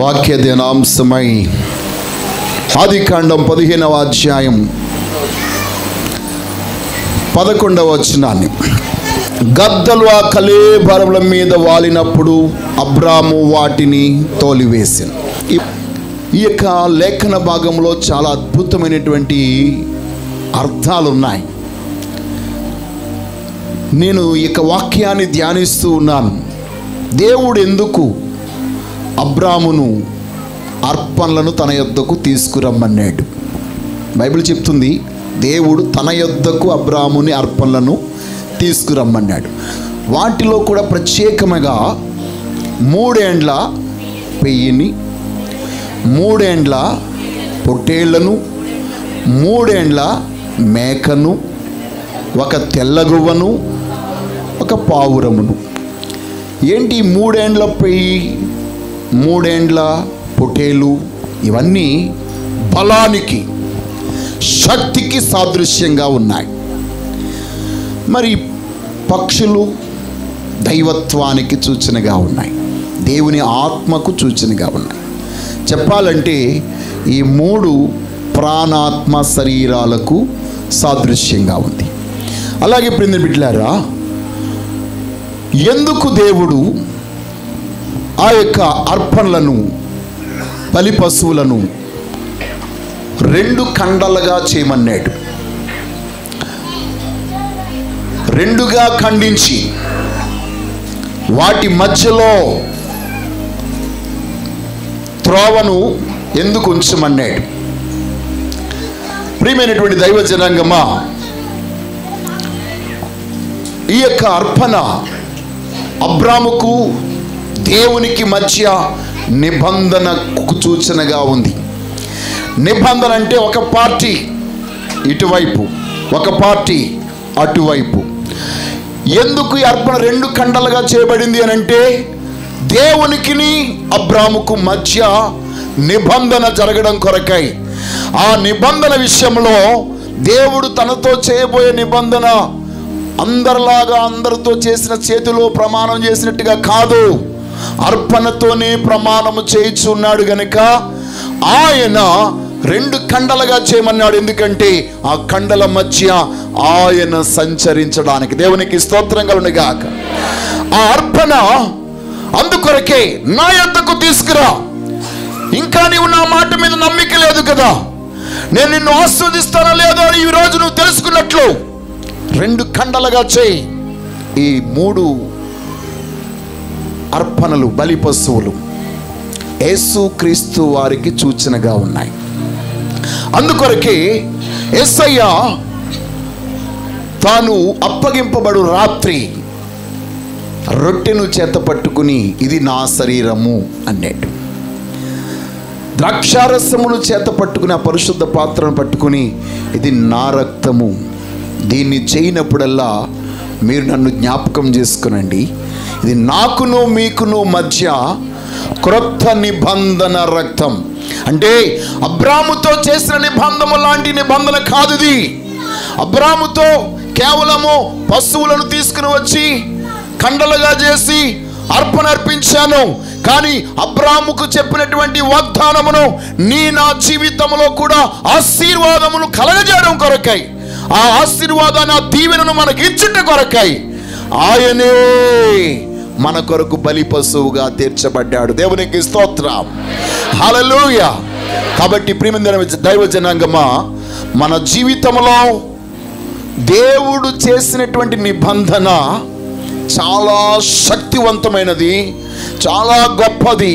వాక్య ధ్యానాంశమై ఆదికాండం 15వ అధ్యాయం 11వ వచనాన్ని, గద్దలు ఆ కళేబరముల మీద వాలినప్పుడు అబ్రాము వాటిని తోలివేసాను. ఈ యొక్క లేఖన భాగంలో చాలా అద్భుతమైనటువంటి అర్థాలు ఉన్నాయి. నేను ఈ యొక్క వాక్యాన్ని ధ్యానిస్తూ ఉన్నాను. దేవుడు ఎందుకు అబ్రామును అర్పణలను తన యొద్దకు తీసుకురమ్మన్నాడు? బైబిల్ చెప్తుంది, దేవుడు తన యొద్దకు అబ్రాముని అర్పణలను తీసుకురమ్మన్నాడు. వాటిలో కూడా ప్రత్యేకముగా 3 ఏండ్ల పెయ్యిని, 3 ఏండ్ల పొట్టేళ్లను, 3 ఏండ్ల మేకను, ఒక తెల్లగువ్వను, ఒక పావురమును. ఏంటి 3 ఏండ్ల పెయ్యి, 3 ఏండ్ల పొట్టేలు? ఇవన్నీ బలానికి, శక్తికి సాదృశ్యంగా ఉన్నాయి. మరి పక్షులు దైవత్వానికి సూచనగా ఉన్నాయి, దేవుని ఆత్మకు సూచనగా ఉన్నాయి. చెప్పాలంటే ఈ 3 ప్రాణాత్మ శరీరాలకు సాదృశ్యంగా ఉంది. అలాగే ప్రియ బిడ్డలారా, ఎందుకు దేవుడు ఆ యొక్క అర్పణలను, బలి పశువులను 2 ఖండాలుగా చేయమన్నాడు? 2గా ఖండించి వాటి మధ్యలో త్రోవను ఎందుకు ఉంచమన్నాడు? ప్రియమైనటువంటి దైవ జనాంగమా, ఈ యొక్క అర్పణ అబ్రాముకు దేవునికి మధ్య నిబంధనకు సూచనగా ఉంది. నిబంధన అంటే ఒక పార్టీ ఇటువైపు, ఒక పార్టీ అటువైపు. ఎందుకు ఈ అర్పణ 2 ఖండాలుగా చేయబడింది అని అంటే, దేవునికిని అబ్రాముకు మధ్య నిబంధన జరగడం కొరకై. ఆ నిబంధన విషయంలో దేవుడు తనతో చేయబోయే నిబంధన అందరిలాగా అందరితో చేసిన చేతిలో ప్రమాణం చేసినట్టుగా కాదు, అర్పణతోనే ప్రమాణము చేయించున్నాడు గనుక ఆయన 2 ఖండాలుగా చేయమన్నాడు. ఎందుకంటే ఆ ఖండల మధ్య ఆయన సంచరించడానికి. దేవునికి స్తోత్రం కలుగునుగాక. ఆ అర్పణ అందుకొరకే నా యొద్దకు తీసుకురా. ఇంకా నీవు నా మాట మీద నమ్మిక లేదు కదా, నేను నిన్ను ఆస్వాదిస్తానో లేదో అని ఈరోజు నువ్వు తెలుసుకున్నట్లు 2 ఖండాలుగా చేయి. ఈ 3 అర్పణలు, బలి పశువులు యేసుక్రీస్తు వారికి సూచనగా ఉన్నాయి. అందుకొరకే యేసయ్య తాను అప్పగింపబడు రాత్రి రొట్టెను చేత పట్టుకుని ఇది నా శరీరము అన్నాడు. ద్రాక్షారసమును చేత పట్టుకుని, ఆ పరిశుద్ధ పాత్రను పట్టుకుని ఇది నా రక్తము, దీన్ని చేయనప్పుడల్లా మీరు నన్ను జ్ఞాపకం చేసుకునండి. ఇది నాకును మీకును మధ్య క్రొత్త నిబంధన రక్తం. అంటే అబ్రాముతో చేసిన నిబంధన లాంటి నిబంధన కాదు ఇది. అబ్రాముతో కేవలము పశువులను తీసుకుని వచ్చి ఖండలుగా చేసి అర్పణ అర్పించాను. కానీ అబ్రాముకు చెప్పినటువంటి వాగ్దానమును నీ నా జీవితంలో కూడా ఆశీర్వాదమును కలగజేయడం కొరకై, ఆ ఆశీర్వాదాన్ని, ఆ దీవెనను మనకి ఇచ్చుట కొరకై ఆయనే మన కొరకు బలి పశువుగా తీర్చబడ్డాడు. దేవునికి స్తోత్రం, హల్లెలూయా. కాబట్టి ప్రియమైన దైవ జనాంగమా, మన జీవితంలో దేవుడు చేసినటువంటి నిబంధన చాలా శక్తివంతమైనది, చాలా గొప్పది.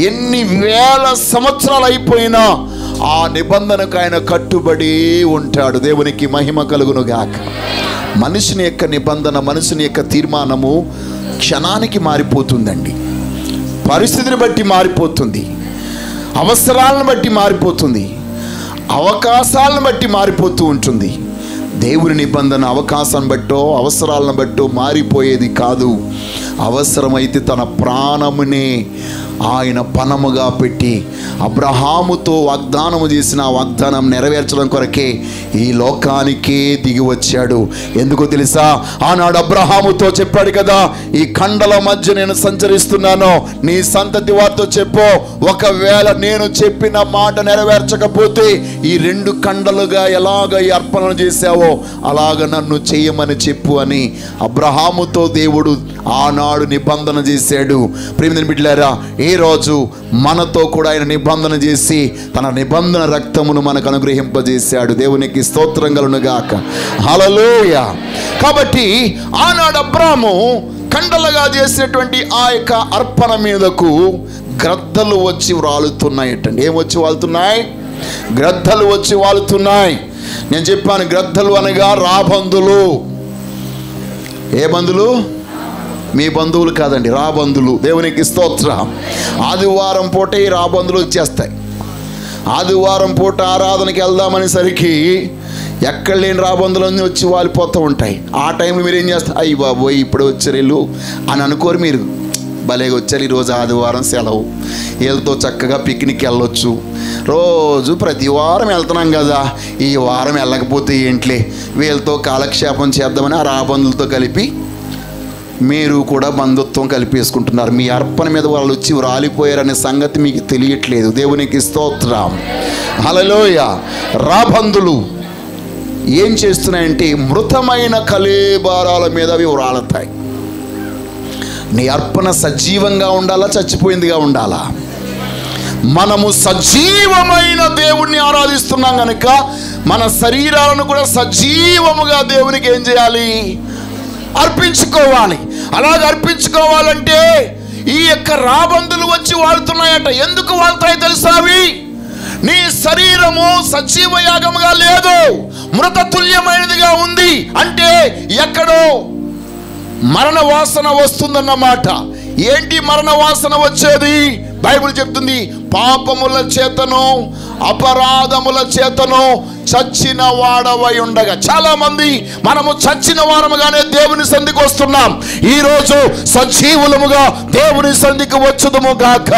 ఎన్ని వేల సంవత్సరాలు అయిపోయినా ఆ నిబంధనకు ఆయన కట్టుబడి ఉంటాడు. దేవునికి మహిమ కలుగునుగాక. మనిషిని యొక్క నిబంధన, మనిషిని యొక్క తీర్మానము క్షణానికి మారిపోతుందండి. పరిస్థితిని బట్టి మారిపోతుంది, అవసరాలను బట్టి మారిపోతుంది, అవకాశాలను బట్టి మారిపోతూ ఉంటుంది. దేవుని నిబంధన అవకాశాన్ని బట్టో అవసరాలను బట్టో మారిపోయేది కాదు. అవసరమైతే తన ప్రాణమునే ఆయన పణముగా పెట్టి అబ్రహాముతో వాగ్దానము చేసిన ఆ వాగ్దానం నెరవేర్చడం కొరకే ఈ లోకానికే దిగి వచ్చాడు. ఎందుకో తెలుసా? ఆనాడు అబ్రహాముతో చెప్పాడు కదా, ఈ కండల మధ్య నేను సంచరిస్తున్నాను, నీ సంతతి వారితో చెప్పు, ఒకవేళ నేను చెప్పిన మాట నెరవేర్చకపోతే ఈ 2 కండలుగా ఎలాగ ఈ అర్పణలు చేశావో అలాగ నన్ను చేయమని చెప్పు అని అబ్రహాముతో దేవుడు ఆనాడు నిబంధన చేశాడు. ప్రియమైన బిడ్డలారా, ఈ రోజు మనతో కూడా ఆయన నిబంధన చేసి తన నిబంధన రక్తమును మనకు అనుగ్రహింపజేశాడు. దేవునికి స్తోత్రం కలుగును గాక. హల్లెలూయా. కాబట్టి ఆనాడు అబ్రాము కండలుగా చేసినటువంటి ఆ యొక్క అర్పణ మీదకు గ్రద్దలు వచ్చి వాలుతున్నాయటండి. ఏమొచ్చి వాలుతున్నాయి? గ్రద్దలు వచ్చి వాలుతున్నాయి. నేను చెప్పాను, గ్రద్దలు అనగా రాబందులు. ఏ బంధువులు? మీ బంధువులు కాదండి, రాబందులు. దేవునికి స్తోత్రం. ఆదివారం పూట ఈ రాబందులు వచ్చేస్తాయి. ఆదివారం పూట ఆరాధనకి వెళ్దామనేసరికి ఎక్కడ లేని రాబందులన్నీ వచ్చి వాలిపోతూ ఉంటాయి. ఆ టైంలో మీరు ఏం చేస్తారు? అయ్యి బాబోయ్ ఇప్పుడు వచ్చారు వీళ్ళు అని అనుకోరు. మీరు భలేగా వచ్చారు, ఈరోజు ఆదివారం సెలవు, వీళ్ళతో చక్కగా పిక్నిక్ వెళ్ళొచ్చు. రోజు ప్రతి వారం వెళ్తున్నాం కదా, ఈ వారం వెళ్ళకపోతే ఏంట్లే, వీళ్ళతో కాలక్షేపం చేద్దామని ఆ రాబందులతో కలిపి మీరు కూడా బంధుత్వం కలిపేసుకుంటున్నారు. మీ అర్పణ మీద వాళ్ళు వచ్చి రాలిపోయారనే సంగతి మీకు తెలియట్లేదు. దేవునికి స్తోత్రం. హల్లెలూయా. రాబందులు ఏం చేస్తున్నాయంటే మృతమైన కళేబరాల మీద అవి రాలుతాయి. నీ అర్పణ సజీవంగా ఉండాలా, చచ్చిపోయిందిగా ఉండాలా? మనము సజీవమైన దేవుణ్ణి ఆరాధిస్తున్నాం కనుక మన శరీరాలను కూడా సజీవముగా దేవునికి ఏం చేయాలి? అర్పించుకోవాలి. అలాగే అర్పించుకోవాలంటే ఈ యొక్క రాబందులు వచ్చి వాళ్తున్నాయట. ఎందుకు వాళ్తాయి తెలుసా? అవి నీ శరీరము సజీవ యాగముగా లేదు, మృతతుల్యమైనదిగా ఉంది. అంటే ఎక్కడో మరణ వాసన వస్తుందన్నమాట. ఏంటి మరణ వాసన వచ్చేది? బైబిల్ చెప్తుంది, పాపముల చేతను అపరాధముల చేతను చచ్చిన వాడవై ఉండగా. చాలా మంది మనము చచ్చిన వారముగానే దేవుని సంధికి వస్తున్నాం. ఈరోజు సజీవులముగా దేవుని సంధికి వచ్చుదుము గాక.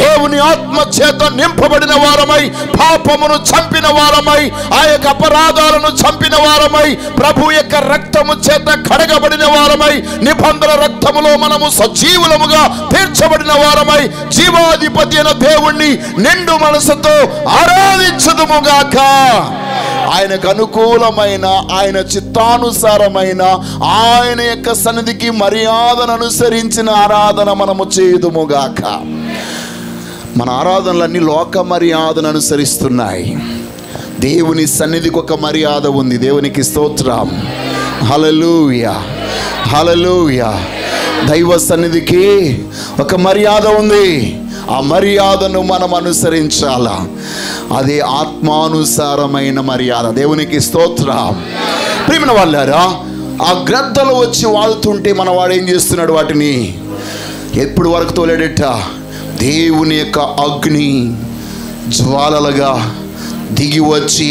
దేవుని ఆత్మ చేత నింపబడిన వారమై, పాపమును చంపిన వారమై, ఆ యొక్క అపరాధాలను చంపిన వారమై, ప్రభు యొక్క రక్తము చేత కడగబడిన వారమై, నిబంధన రక్తములో మనము సజీవులముగా తీర్చబడిన వారమై, జీవాధిపతి అయిన దేవుణ్ణి నిండు మనసుతో ఆరాధించుదుము గాక. ఆయనకు అనుకూలమైన, ఆయన చిత్తానుసారమైన, ఆయన యొక్క సన్నిధికి మర్యాదను అనుసరించిన ఆరాధన మనము చేయుదుముగాక. మన ఆరాధనలన్నీ లోక మర్యాదను అనుసరిస్తున్నాయి. దేవుని సన్నిధికి ఒక మర్యాద ఉంది. దేవునికి స్తోత్రం. హల్లెలూయా, హల్లెలూయా. దైవ సన్నిధికి ఒక మర్యాద ఉంది. ఆ మర్యాదను మనం అనుసరించాలా. అదే ఆత్మానుసారమైన మర్యాద. దేవునికి స్తోత్రం. ప్రియమైన వాళ్ళారా, ఆ గ్రద్దలు వచ్చి వాళ్తుంటే మన వాడు ఏం చేస్తున్నాడు? వాటిని ఎప్పుడు వరకు తోలేడట? దేవుని యొక్క అగ్ని జ్వాలలుగా దిగి వచ్చి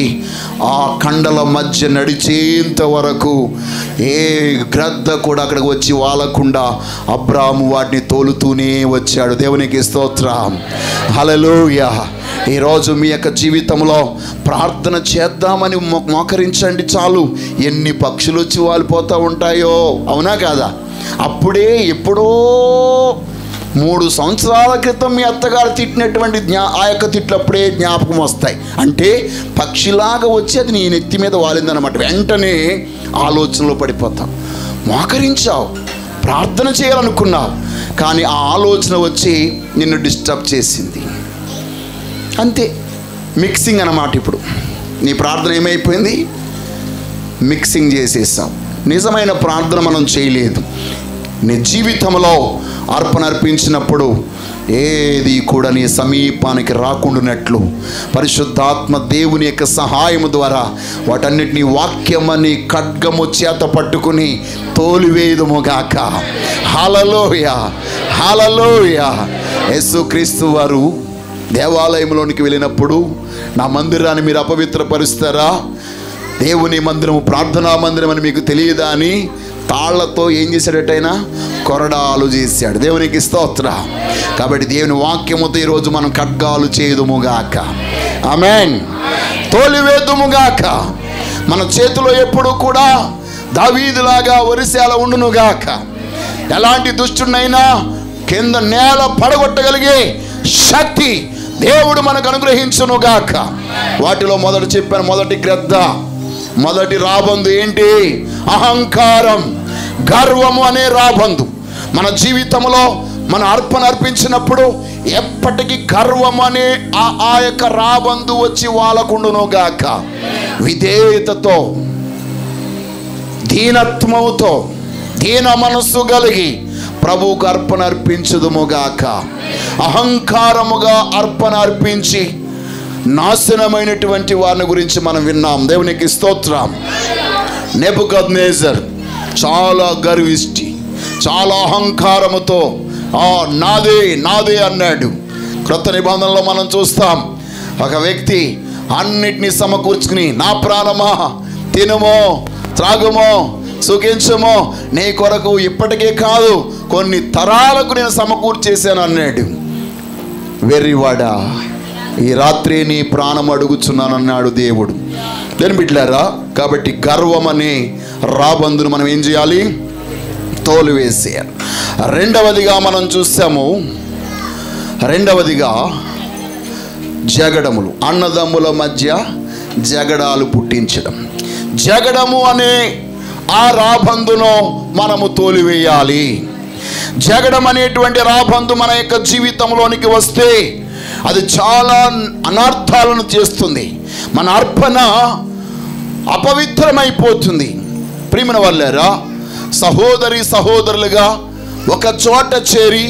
ఆ కండల మధ్య నడిచేంత వరకు ఏ గ్రద్ద కూడా అక్కడికి వచ్చి వాలకుండా అబ్రాము వాటిని తోలుతూనే వచ్చాడు. దేవునికి స్తోత్రం. హల్లెలూయా. ఈరోజు మీ యొక్క జీవితంలో ప్రార్థన చేద్దామని మోకరించండి చాలు, ఎన్ని పక్షులు వచ్చి వాలిపోతూ ఉంటాయో. అవునా కాదా? అప్పుడే ఎప్పుడో 3 సంవత్సరాల క్రితం మీ అత్తగారు తిట్టినటువంటి ఆ యొక్క తిట్లు అప్పుడే జ్ఞాపకం వస్తాయి. అంటే పక్షిలాగా వచ్చి అది నీ నెత్తి మీద వాలిందనమాట. వెంటనే ఆలోచనలో పడిపోతాం. మోకరించావు, ప్రార్థన చేయాలనుకున్నావు, కానీ ఆ ఆలోచన వచ్చి నిన్ను డిస్టర్బ్ చేసింది. అంతే, మిక్సింగ్ అన్నమాట. ఇప్పుడు నీ ప్రార్థన ఏమైపోయింది? మిక్సింగ్ చేసేసాం. నిజమైన ప్రార్థన మనం చేయలేదు. నీ జీవితంలో అర్పణ అర్పించినప్పుడు ఏది కూడా నీ సమీపానికి రాకుండానట్లు పరిశుద్ధాత్మ దేవుని యొక్క సహాయము ద్వారా వాటన్నిటినీ వాక్యమని ఖడ్గము చేత పట్టుకుని తోలివేయుదుముగాక. హల్లెలూయా, హల్లెలూయా. యేసుక్రీస్తు వారు దేవాలయంలోనికి వెళ్ళినప్పుడు, నా మందిరాన్ని మీరు అపవిత్రపరుస్తారా, దేవుని మందిరము ప్రార్థనా మందిరం అని మీకు తెలియదా అని తాళ్లతో ఏం చేశాడటైనా కొరడాలు చేశాడు. దేవునికి స్తోత్రం. కాబట్టి దేవుని వాక్యముతో ఈరోజు మనం ఖడ్గాలు చేయుదుముగాక. ఆమేన్. తోలివేదుముగాక. మన చేతిలో ఎప్పుడు కూడా దావీదులాగా వరిసేల ఉండునుగాక. ఎలాంటి దుష్టునైనా కింద నేల పడగొట్టగలిగే శక్తి దేవుడు మనకు అనుగ్రహించునుగాక. వాటిలో మొదట చెప్పాను, మొదటి గ్రద్ద, మొదటి రాబందు ఏంటి? అహంకారం, గర్వము అనే రాబందు. మన జీవితంలో మన అర్పణ అర్పించినప్పుడు ఎప్పటికీ గర్వం అనే ఆ యొక్క రాబందు వచ్చి వాళ్ళకుండునుగాక. విధేయతతో, దీనత్వముతో, దీన మనస్సు కలిగి ప్రభువుకు అర్పణ అర్పించుదుముగాక. అహంకారముగా అర్పణ అర్పించి నాశనమైనటువంటి వారిని గురించి మనం విన్నాం. దేవునికి స్తోత్రం. నెబుకద్నెజర్ చాలా గర్విష్టి, చాలా అహంకారముతో నాదే నాదే అన్నాడు. క్రొత్త నిబంధనలో మనం చూస్తాం, ఒక వ్యక్తి అన్నిటినీ సమకూర్చుకుని, నా ప్రాణమా తినుమో త్రాగుమో సుఖించమో, నీ కొరకు ఇప్పటికే కాదు కొన్ని తరాలకు నేను సమకూర్చేశాను అన్నాడు. వెర్రివాడా, ఈ రాత్రి నీ ప్రాణం అడుగుచున్నాను అన్నాడు దేవుడు. దేని బిడ్డలారా, కాబట్టి గర్వం అనే రాబందును మనం ఏం చేయాలి? తోలివేసేయాలి. రెండవదిగా మనం చూసాము, రెండవదిగా జగడములు, అన్నదమ్ముల మధ్య జగడాలు పుట్టించడం. జగడము అనే ఆ రాబందును మనము తోలివేయాలి. జగడం అనేటువంటి రాబందు మన యొక్క జీవితంలోనికి వస్తే అది చాలా అనర్థాలను చేస్తుంది. మన అర్పణ అపవిత్రమైపోతుంది. ప్రియమైన వాళ్ళారా, సహోదరి సహోదరులుగా ఒక చోట చేరి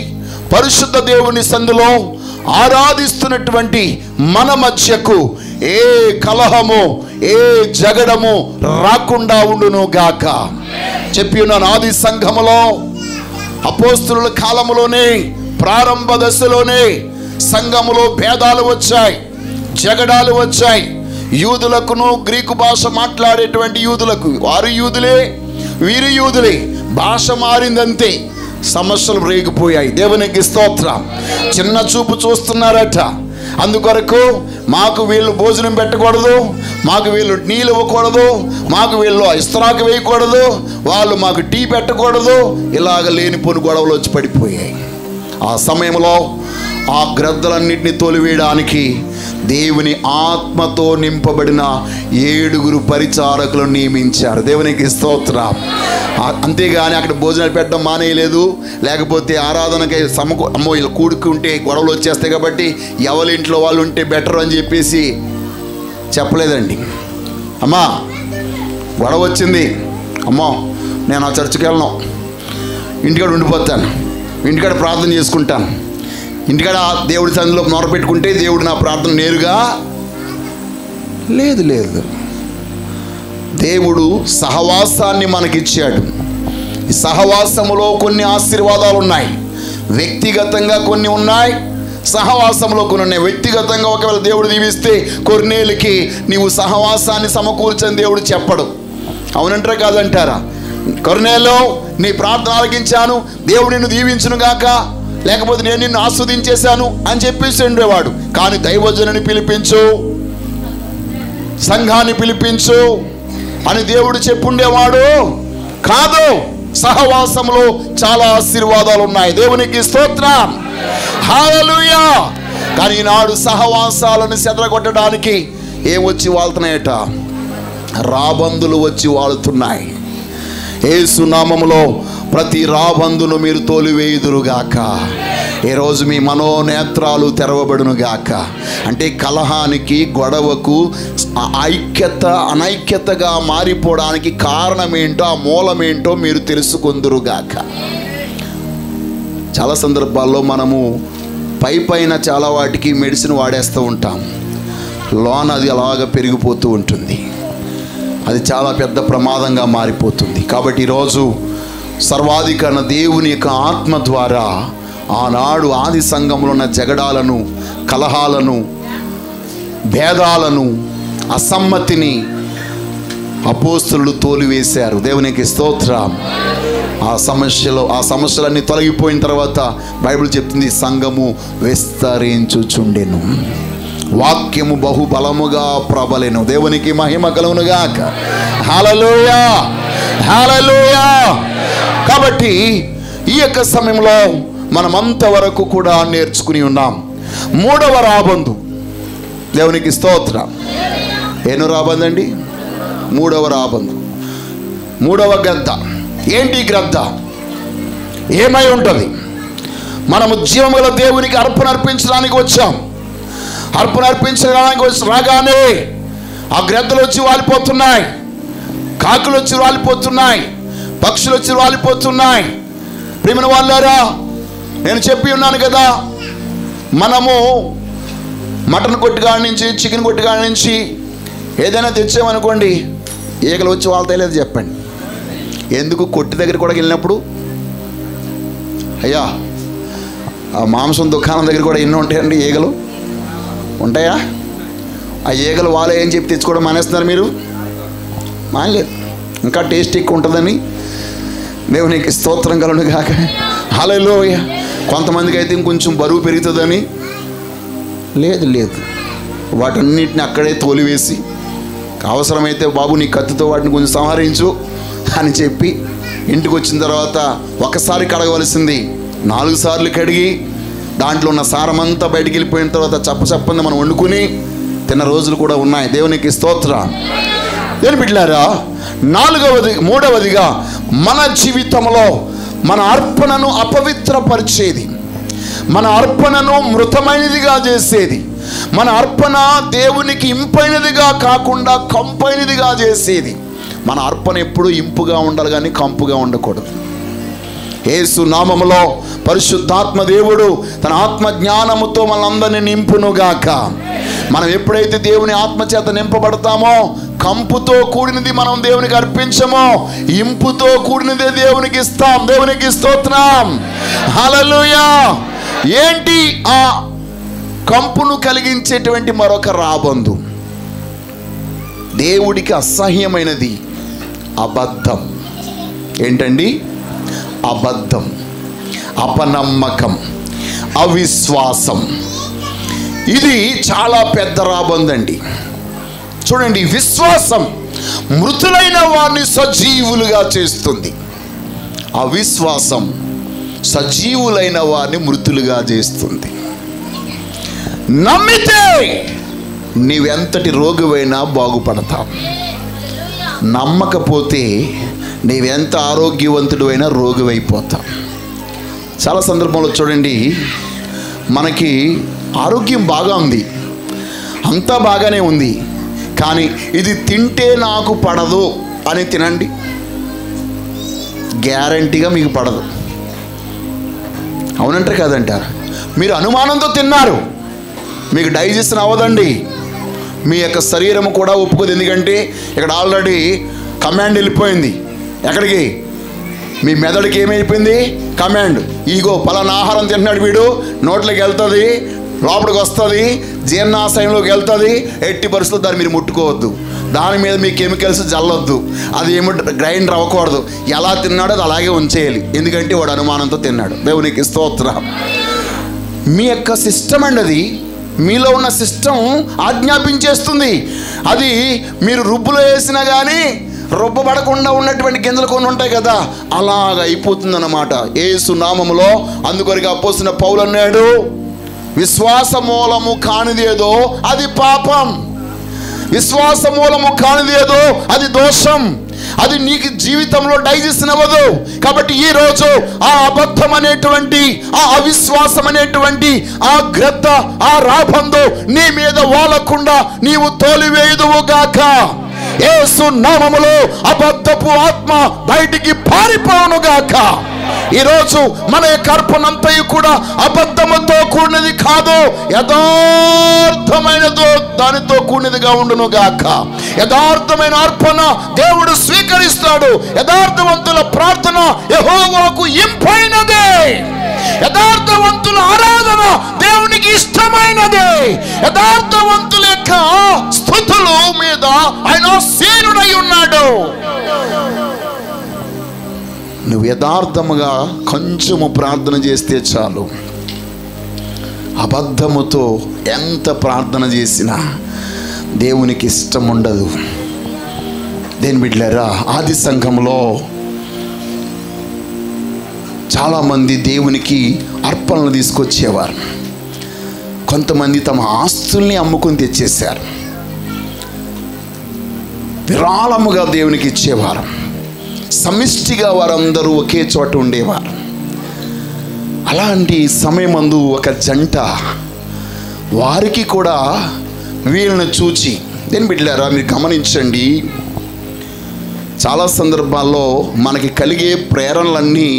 పరిశుద్ధ దేవుని సన్నిధిలో ఆరాధిస్తున్నటువంటి మన మధ్యకు ఏ కలహము, ఏ జగడము రాకుండా ఉండును గాక. చెప్పి ఉన్నాను, ఆది సంఘములో అపోస్తలుల కాలములోనే, ప్రారంభ దశలోనే సంఘములో భేదాలు వచ్చాయి, జగడాలు వచ్చాయి. యూదులకును గ్రీకు భాష మాట్లాడేటువంటి యూదులకు, వారు యూదులే వీరు యూదులే, భాష మారిందంతే, సమస్యలు రేగిపోయాయి. దేవునికి స్తోత్రం. చిన్న చూపు చూస్తున్నారట. అందుకొరకు మాకు వీళ్ళు భోజనం పెట్టకూడదు, మాకు వీళ్ళు నీళ్ళు ఇవ్వకూడదు, మాకు వీళ్ళు ఇస్తరాకు వేయకూడదు, వాళ్ళు మాకు టీ పెట్టకూడదు, ఇలాగ లేనిపోని గొడవలు వచ్చి పడిపోయాయి. ఆ సమయంలో ఆ గ్రద్దలన్నింటినీ తోలివేయడానికి దేవుని ఆత్మతో నింపబడిన 7 పరిచారకులను నియమించారు. దేవునికి స్తోత్రం. అంతేగాని అక్కడ భోజనాలు పెట్టడం మానేయలేదు, లేకపోతే ఆరాధనకై అమ్మో ఇలా కూడుకుంటే గొడవలు వచ్చేస్తాయి కాబట్టి ఎవరి ఇంట్లో వాళ్ళు ఉంటే బెటర్ అని చెప్పేసి చెప్పలేదండి. అమ్మా గొడవ వచ్చింది, అమ్మో నేను ఆ చర్చికి వెళ్ళను, ఇంటికాడ ఉండిపోతాను, ఇంటికాడ ప్రార్థన చేసుకుంటాను, ఇంటికాడ దేవుడి సన్నిధిలో మొరపెట్టుకుంటే దేవుడు నా ప్రార్థన నేరుగా లేదు. లేదు, దేవుడు సహవాసాన్ని మనకిచ్చాడు. ఈ సహవాసములో కొన్ని ఆశీర్వాదాలు ఉన్నాయి, వ్యక్తిగతంగా కొన్ని ఉన్నాయి, సహవాసంలో కొన్ని ఉన్నాయి. వ్యక్తిగతంగా ఒకవేళ దేవుడు దీవిస్తే కొర్నేలికి నీవు సహవాసాన్ని సమకూర్చని దేవుడు చెప్పడు. అవునంటారా కాదంటారా? కొర్నేలో నీ ప్రార్థన ఆలకించాను, దేవుడు నిన్ను దీవించును గాక, లేకపోతే నేను నిన్ను ఆస్వాదించేశాను అని చెప్పేసి ఉండేవాడు. కానీ దైవజనుని పిలిపించు, సంఘాన్ని పిలిపించు అని దేవుడు చెప్పుండేవాడు కాదు. సహవాసంలో చాలా ఆశీర్వాదాలు ఉన్నాయి. దేవునికి స్తోత్రం, హల్లెలూయా. కానీ ఈనాడు సహవాసాలను చెదరగొట్టడానికి ఏమొచ్చి వాళ్తున్నాయట? రాబందులు వచ్చి వాళ్తున్నాయి. యేసు నామములో ప్రతి రాబందును మీరు తోలివేయుదురుగాక. ఈరోజు మీ మనోనేత్రాలు తెరవబడునుగాక. అంటే కలహానికి, గొడవకు, అనైక్యతగా మారిపోవడానికి కారణమేంటో, ఆ మూలమేంటో మీరు తెలుసుకుందురుగాక. చాలా సందర్భాల్లో మనము పైన చాలా వాటికి మెడిసిన్ వాడేస్తూ ఉంటాం, లోన అది అలాగ పెరిగిపోతూ ఉంటుంది, అది చాలా పెద్ద ప్రమాదంగా మారిపోతుంది. కాబట్టి ఈరోజు సర్వాధికార దేవుని యొక్క ఆత్మ ద్వారా ఆనాడు ఆది సంఘంలో ఉన్న జగడాలను, కలహాలను, భేదాలను, అసమ్మతిని అపోస్తలులు తోలివేశారు. దేవునికి స్తోత్రం. ఆ సమస్యలన్నీ తొలగిపోయిన తర్వాత బైబిల్ చెప్తుంది, సంఘము విస్తరించుచుండెను, వాక్యము బహుబలముగా ప్రబలెను. దేవునికి మహిమ కలుగునుగాక. హల్లెలూయా, హల్లెలూయా. కాబట్టి ఈ యొక్క సమయంలో మనమంతవరకు కూడా నేర్చుకుని ఉన్నాం. మూడవ రాబందు. దేవునికి స్తోత్రం. ఎన్నో రాబందు అండి? మూడవ రాబందు, మూడవ గ్రద్ద. ఏంటి గ్రద్ద? ఏమై ఉంటుంది? మనము జీవముల దేవునికి అర్పణ అర్పించడానికి వచ్చాం. అర్పణ అర్పించడానికి రాగానే ఆ గ్రద్దలు వచ్చి వాలిపోతున్నాయి, కాకులు వచ్చి వాలిపోతున్నాయి, పక్షులు వచ్చి వాలిపోతున్నాయి. ప్రియమైన వాళ్ళారా, నేను చెప్పి ఉన్నాను కదా, మనము మటన్ కొట్టుకాడ నుంచి, చికెన్ కొట్టుకాడ నుంచి ఏదైనా తెచ్చామనుకోండి, ఈగలు వచ్చి వాళ్ళతో లేదు. చెప్పండి, ఎందుకు? కొట్టి దగ్గర కూడా వెళ్ళినప్పుడు, అయ్యా ఆ మాంసం దుకాణం దగ్గర కూడా ఎన్నో ఉంటాయండి ఈగలు, ఉంటాయా? ఆ ఈగలు వాళ్ళే ఏం చెప్పి తెచ్చుకోవడం మానేస్తున్నారు మీరు? మానలేదు. ఇంకా టేస్ట్ ఎక్కువ ఉంటుందని. దేవునికి స్తోత్రం కలుగును గాక. హల్లెలూయా. కొంతమందికి అయితే ఇంకొంచెం బరువు పెరుగుతుందని. లేదు లేదు, వాటన్నిటిని అక్కడే తోలివేసి, అవసరమైతే బాబు నీ కత్తితో వాటిని కొంచెం సంహరించు అని చెప్పి ఇంటికి వచ్చిన తర్వాత ఒకసారి కడగవలసింది 4 సార్లు కడిగి దాంట్లో ఉన్న సారమంతా బయటికి వెళ్ళిపోయిన తర్వాత చప్పని మనం వండుకుని తిన్న రోజులు కూడా ఉన్నాయి. దేవునికి స్తోత్రం. దేని బిడ్డలారా, మూడవదిగా మన జీవితంలో మన అర్పణను అపవిత్రపరిచేది, మన అర్పణను మృతమైనదిగా చేసేది, మన అర్పణ దేవునికి ఇంపైనదిగా కాకుండా కంపైనదిగా చేసేది. మన అర్పణ ఎప్పుడు ఇంపుగా ఉండాలి కానీ కంపుగా ఉండకూడదు. యేసు నామములో పరిశుద్ధాత్మ దేవుడు తన ఆత్మ జ్ఞానముతో మనందరినీ నింపునుగాక. మనం ఎప్పుడైతే దేవుని ఆత్మచేత నింపబడతామో, కంపుతో కూడినది మనం దేవునికి అర్పించమో, ఇంపుతో కూడినదే దేవునికి ఇస్తాం. దేవునికి స్తోత్రం. హల్లెలూయా. ఏంటి ఆ కంపును కలిగించేటువంటి మరొక రాబందు? దేవుడికి అసహ్యమైనది అబద్ధం. ఏంటండి? అబద్ధం, అపనమ్మకం, అవిశ్వాసం. ఇది చాలా పెద్ద రాబందండి. చూడండి, విశ్వాసం మృతులైన వారిని సజీవులుగా చేస్తుంది, అవిశ్వాసం సజీవులైన వారిని మృతులుగా చేస్తుంది. నమ్మితే నీవెంతటి రోగివైనా బాగుపడతావు, నమ్మకపోతే నీవెంత ఆరోగ్యవంతుడు అయినా రోగివైపోతావు. చాలా సందర్భంలో చూడండి, మనకి ఆరోగ్యం బాగా ఉంది, అంతా బాగానే ఉంది, కానీ ఇది తింటే నాకు పడదు అని తినండి, గ్యారంటీగా మీకు పడదు. అవునంటారు కాదంటారు? మీరు అనుమానంతో తిన్నారు, మీకు డైజెషన్ అవ్వదండి. మీ యొక్క శరీరం కూడా ఒప్పుకోదు. ఎందుకంటే ఇక్కడ ఆల్రెడీ కమాండ్ వెళ్ళిపోయింది. ఎక్కడికి? మీ మెదడుకి ఏమైపోయింది? కమాండ్. ఈగో పలానా ఆహారం తింటున్నాడు వీడు, నోట్లోకి వెళ్తుంది, లోపలికి వస్తుంది, జీర్ణాశయంలోకి వెళ్తుంది, ఎట్టి పరిస్థితుల్లో దాన్ని మీరు ముట్టుకోవద్దు, దాని మీద మీ కెమికల్స్ జల్లొద్దు, అది ఏమో గ్రైండర్ అవ్వకూడదు. ఎలా తిన్నాడో అది అలాగే ఉంచేయాలి, ఎందుకంటే వాడు అనుమానంతో తిన్నాడు. దేవునికి స్తోత్రం. మీ యొక్క సిస్టమ్ అండి, అది మీలో ఉన్న సిస్టమ్ ఆజ్ఞాపించేస్తుంది. అది మీరు రుబ్బులో వేసినా కానీ రుబ్బబడకుండా ఉన్నటువంటి గింజలు కొన్ని ఉంటాయి కదా, అలాగ అయిపోతుంది అన్నమాట యేసు నామములో. అందుకొరకు అపోస్తలుడైన పౌలు అన్నాడు, విశ్వాస మూలము కానిదేదో అది పాపం, విశ్వాస మూలము కానిదేదో అది దోషం, అది నీకు జీవితంలో డైజెషన్ అవ్వదు. కాబట్టి ఈరోజు ఆ అబద్ధం అనేటువంటి, ఆ అవిశ్వాసం అనేటువంటి ఆ గ్రద్ద, ఆ రాబందు నీ మీద వాలకుండా నీవు తోలివేయుదువుగాక. యేసు నామములో అబద్ధపు ఆత్మ బయటికి పారిపోవునుగాక. ఈరోజు మన యొక్క అర్పణంతయు కూడా అబద్ధముతో కూడినది కాదు, యథార్థమైనదో దానితో కూడినదిగా ఉండును గాక. యథార్థమైన అర్పణ దేవుడు స్వీకరిస్తాడు. యథార్థవంతుల ప్రార్థన యెహోవాకు ఇంపైనదే. యథార్థవంతుల ఆరాధన దేవునికి ఇష్టమైనదే. యథార్థవంతుల యొక్క స్తుతుల మీద ఆయన ఆసీనుడై ఉన్నాడు. నువ్వు యథార్థముగా కొంచెము ప్రార్థన చేస్తే చాలు. అబద్ధముతో ఎంత ప్రార్థన చేసినా దేవునికి ఇష్టం ఉండదు. దేని బిడ్డలారా, ఆది సంఘంలో చాలామంది దేవునికి అర్పణలు తీసుకొచ్చేవారు. కొంతమంది తమ ఆస్తుల్ని అమ్ముకొని తెచ్చేశారు. విరాళముగా దేవునికి ఇచ్చేవారు. సమిష్టిగా వారందరూ ఒకే చోట ఉండేవారు. అలాంటి సమయమందు ఒక జంట వారికి కూడా వీళ్ళని చూచి, దేని బిడ్డలారా మీరు గమనించండి, చాలా సందర్భాల్లో మనకి కలిగే ప్రేరణలన్నీ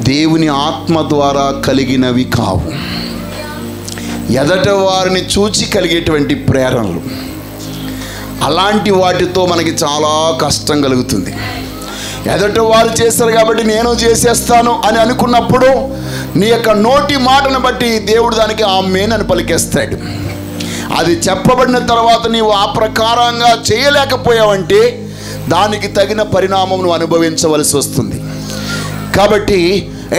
దేవుని ఆత్మ ద్వారా కలిగినవి కావు. ఎదట వారిని చూచి కలిగేటువంటి ప్రేరణలు, అలాంటి వాటితో మనకి చాలా కష్టం కలుగుతుంది. ఎదట వారు చేస్తారు కాబట్టి నేను చేసేస్తాను అని అనుకున్నప్పుడు నీ యొక్క నోటి మాటను బట్టి దేవుడు దానికి ఆమేన్ అని పలికేస్తాడు. అది చెప్పబడిన తర్వాత నీవు ఆ ప్రకారంగా చేయలేకపోయావంటే దానికి తగిన పరిణామం నువ్వు అనుభవించవలసి వస్తుంది. కాబట్టి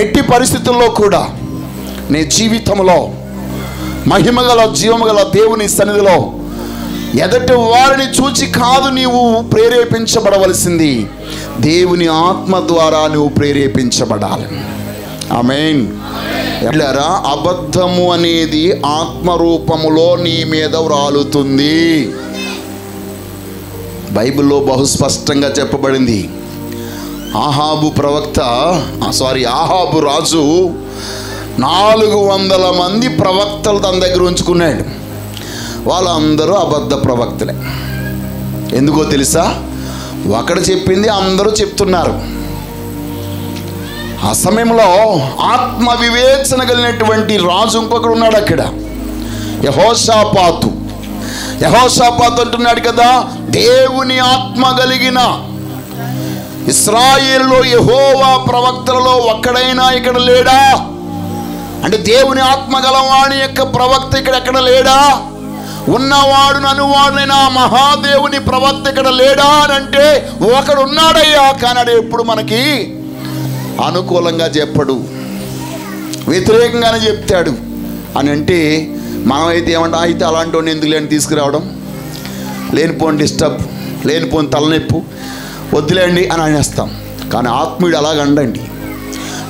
ఎట్టి పరిస్థితుల్లో కూడా నీ జీవితంలో మహిమగల జీవముగల దేవుని సన్నిధిలో ఎదటి వారిని చూచి కాదు నీవు ప్రేరేపించబడవలసింది, దేవుని ఆత్మ ద్వారా నువ్వు ప్రేరేపించబడాలి. ఆమేన్. ఎలారా, అబద్ధము అనేది ఆత్మరూపములో నీ మీద వ్రాలుతుంది. బైబిల్లో బహుస్పష్టంగా చెప్పబడింది. ఆహాబు రాజు 400 మంది ప్రవక్తలు తన దగ్గర ఉంచుకున్నాడు. వాళ్ళందరూ అబద్ధ ప్రవక్తలే. ఎందుకో తెలుసా? ఒకడు చెప్పింది అందరూ చెప్తున్నారు. ఆ సమయంలో ఆత్మ వివేచన కలిగినటువంటి రాజు ఇంకొకడు ఉన్నాడు అక్కడ, యెహోషాపాతు అంటున్నాడు కదా, దేవుని ఆత్మ కలిగిన ఇశ్రాయేలులో యెహోవా ప్రవక్తలలో ఒక్కడైనా ఇక్కడ లేడా? అంటే దేవుని ఆత్మ గలవాని యొక్క ప్రవక్త ఇక్కడ ఎక్కడ లేడా? ఉన్నవాడు ననువాడునైనా మహాదేవుని ప్రవక్త ఇక్కడ లేడా అని అంటే ఒకడు ఉన్నాడయ్యా, కానీ ఎప్పుడు మనకి అనుకూలంగా చెప్పడు, వ్యతిరేకంగానే చెప్తాడు అని అంటే మనమైతే ఏమంటా, అయితే అలాంటి వాడిని ఎందుకు లేని తీసుకురావడం, లేనిపోని డిస్టర్బ్, లేనిపోని తలనొప్పు, వద్దులేండి అని అనేస్తాం. కానీ ఆత్మీయుడు అలాగండండి,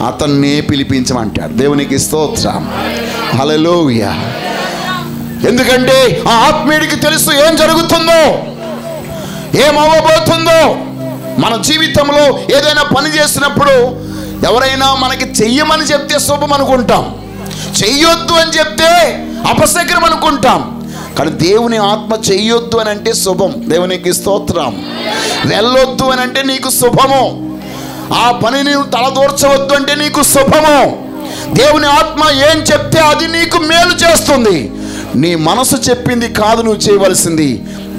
అతన్నే పిలిపించమంటాడు. దేవునికి స్తోత్రం, హల్లెలూయా. ఎందుకంటే ఆ ఆత్మీయుడికి తెలుసు ఏం జరుగుతుందో, ఏమవ్వబోతుందో. మన జీవితంలో ఏదైనా పని చేసినప్పుడు ఎవరైనా మనకి చెయ్యమని చెప్తే శుభం అనుకుంటాం, చెయ్యొద్దు అని చెప్తే అపశకరం అనుకుంటాం. కానీ దేవుని ఆత్మ చెయ్యొద్దు అని అంటే శుభం. దేవునికి స్తోత్రం. వెళ్ళొద్దు అని అంటే నీకు శుభము. ఆ పని నీవు తలదూర్చవద్దు అంటే నీకు శుభము. దేవుని ఆత్మ ఏం చెప్తే అది నీకు మేలు చేస్తుంది. నీ మనసు చెప్పింది కాదు నువ్వు చేయవలసింది,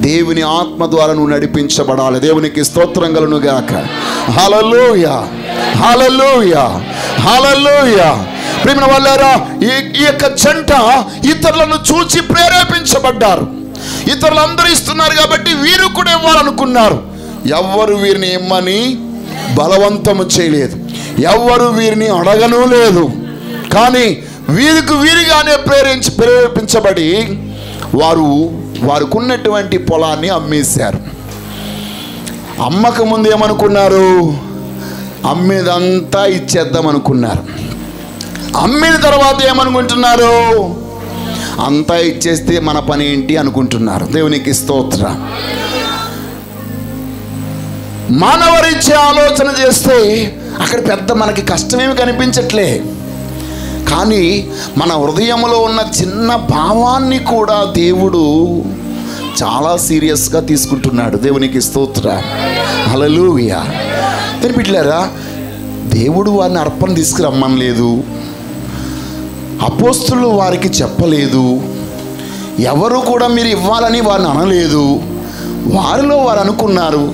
దేవుని ఆత్మ ద్వారా నువ్వు నడిపించబడాలి. దేవునికి స్తోత్రం కలుగును గాక. హల్లెలూయా, హల్లెలూయా, హల్లెలూయా. ప్రియమైన వాళ్ళారా, ఈ యొక్క జంట ఇతరులను చూచి ప్రేరేపించబడ్డారు. ఇతరులందరూ ఇస్తున్నారు కాబట్టి వీరు కూడా ఇవ్వాలనుకున్నారు. ఎవ్వరు వీరిని ఇమ్మని బలవంతము చేయలేదు, ఎవ్వరు వీరిని అడగను లేదు. కానీ వీరిగానే ప్రేరేపించబడి వారికి ఉన్నటువంటి పొలాన్ని అమ్మేశారు. అమ్మక ముందు ఏమనుకున్నారు? అమ్మేదంతా ఇచ్చేద్దాం అనుకున్నారు. అమ్మిన తర్వాత ఏమనుకుంటున్నారు? అంతా ఇచ్చేస్తే మన పని ఏంటి అనుకుంటున్నారు. దేవునికి స్తోత్రం. మానవరీత్యా ఆలోచన చేస్తే అక్కడ పెద్ద మనకి కష్టమేమి కనిపించట్లే. కానీ మన హృదయంలో ఉన్న చిన్న భావాన్ని కూడా దేవుడు చాలా సీరియస్గా తీసుకుంటున్నాడు. దేవునికి స్తోత్రం, హల్లెలూయా. బిడ్డలారా, దేవుడు వారిని అర్పణ తీసుకురమ్మనలేదు, అపోస్తులు వారికి చెప్పలేదు, ఎవరు కూడా మీరు ఇవ్వాలని వారిని అనలేదు. వారిలో వారు అనుకున్నారు,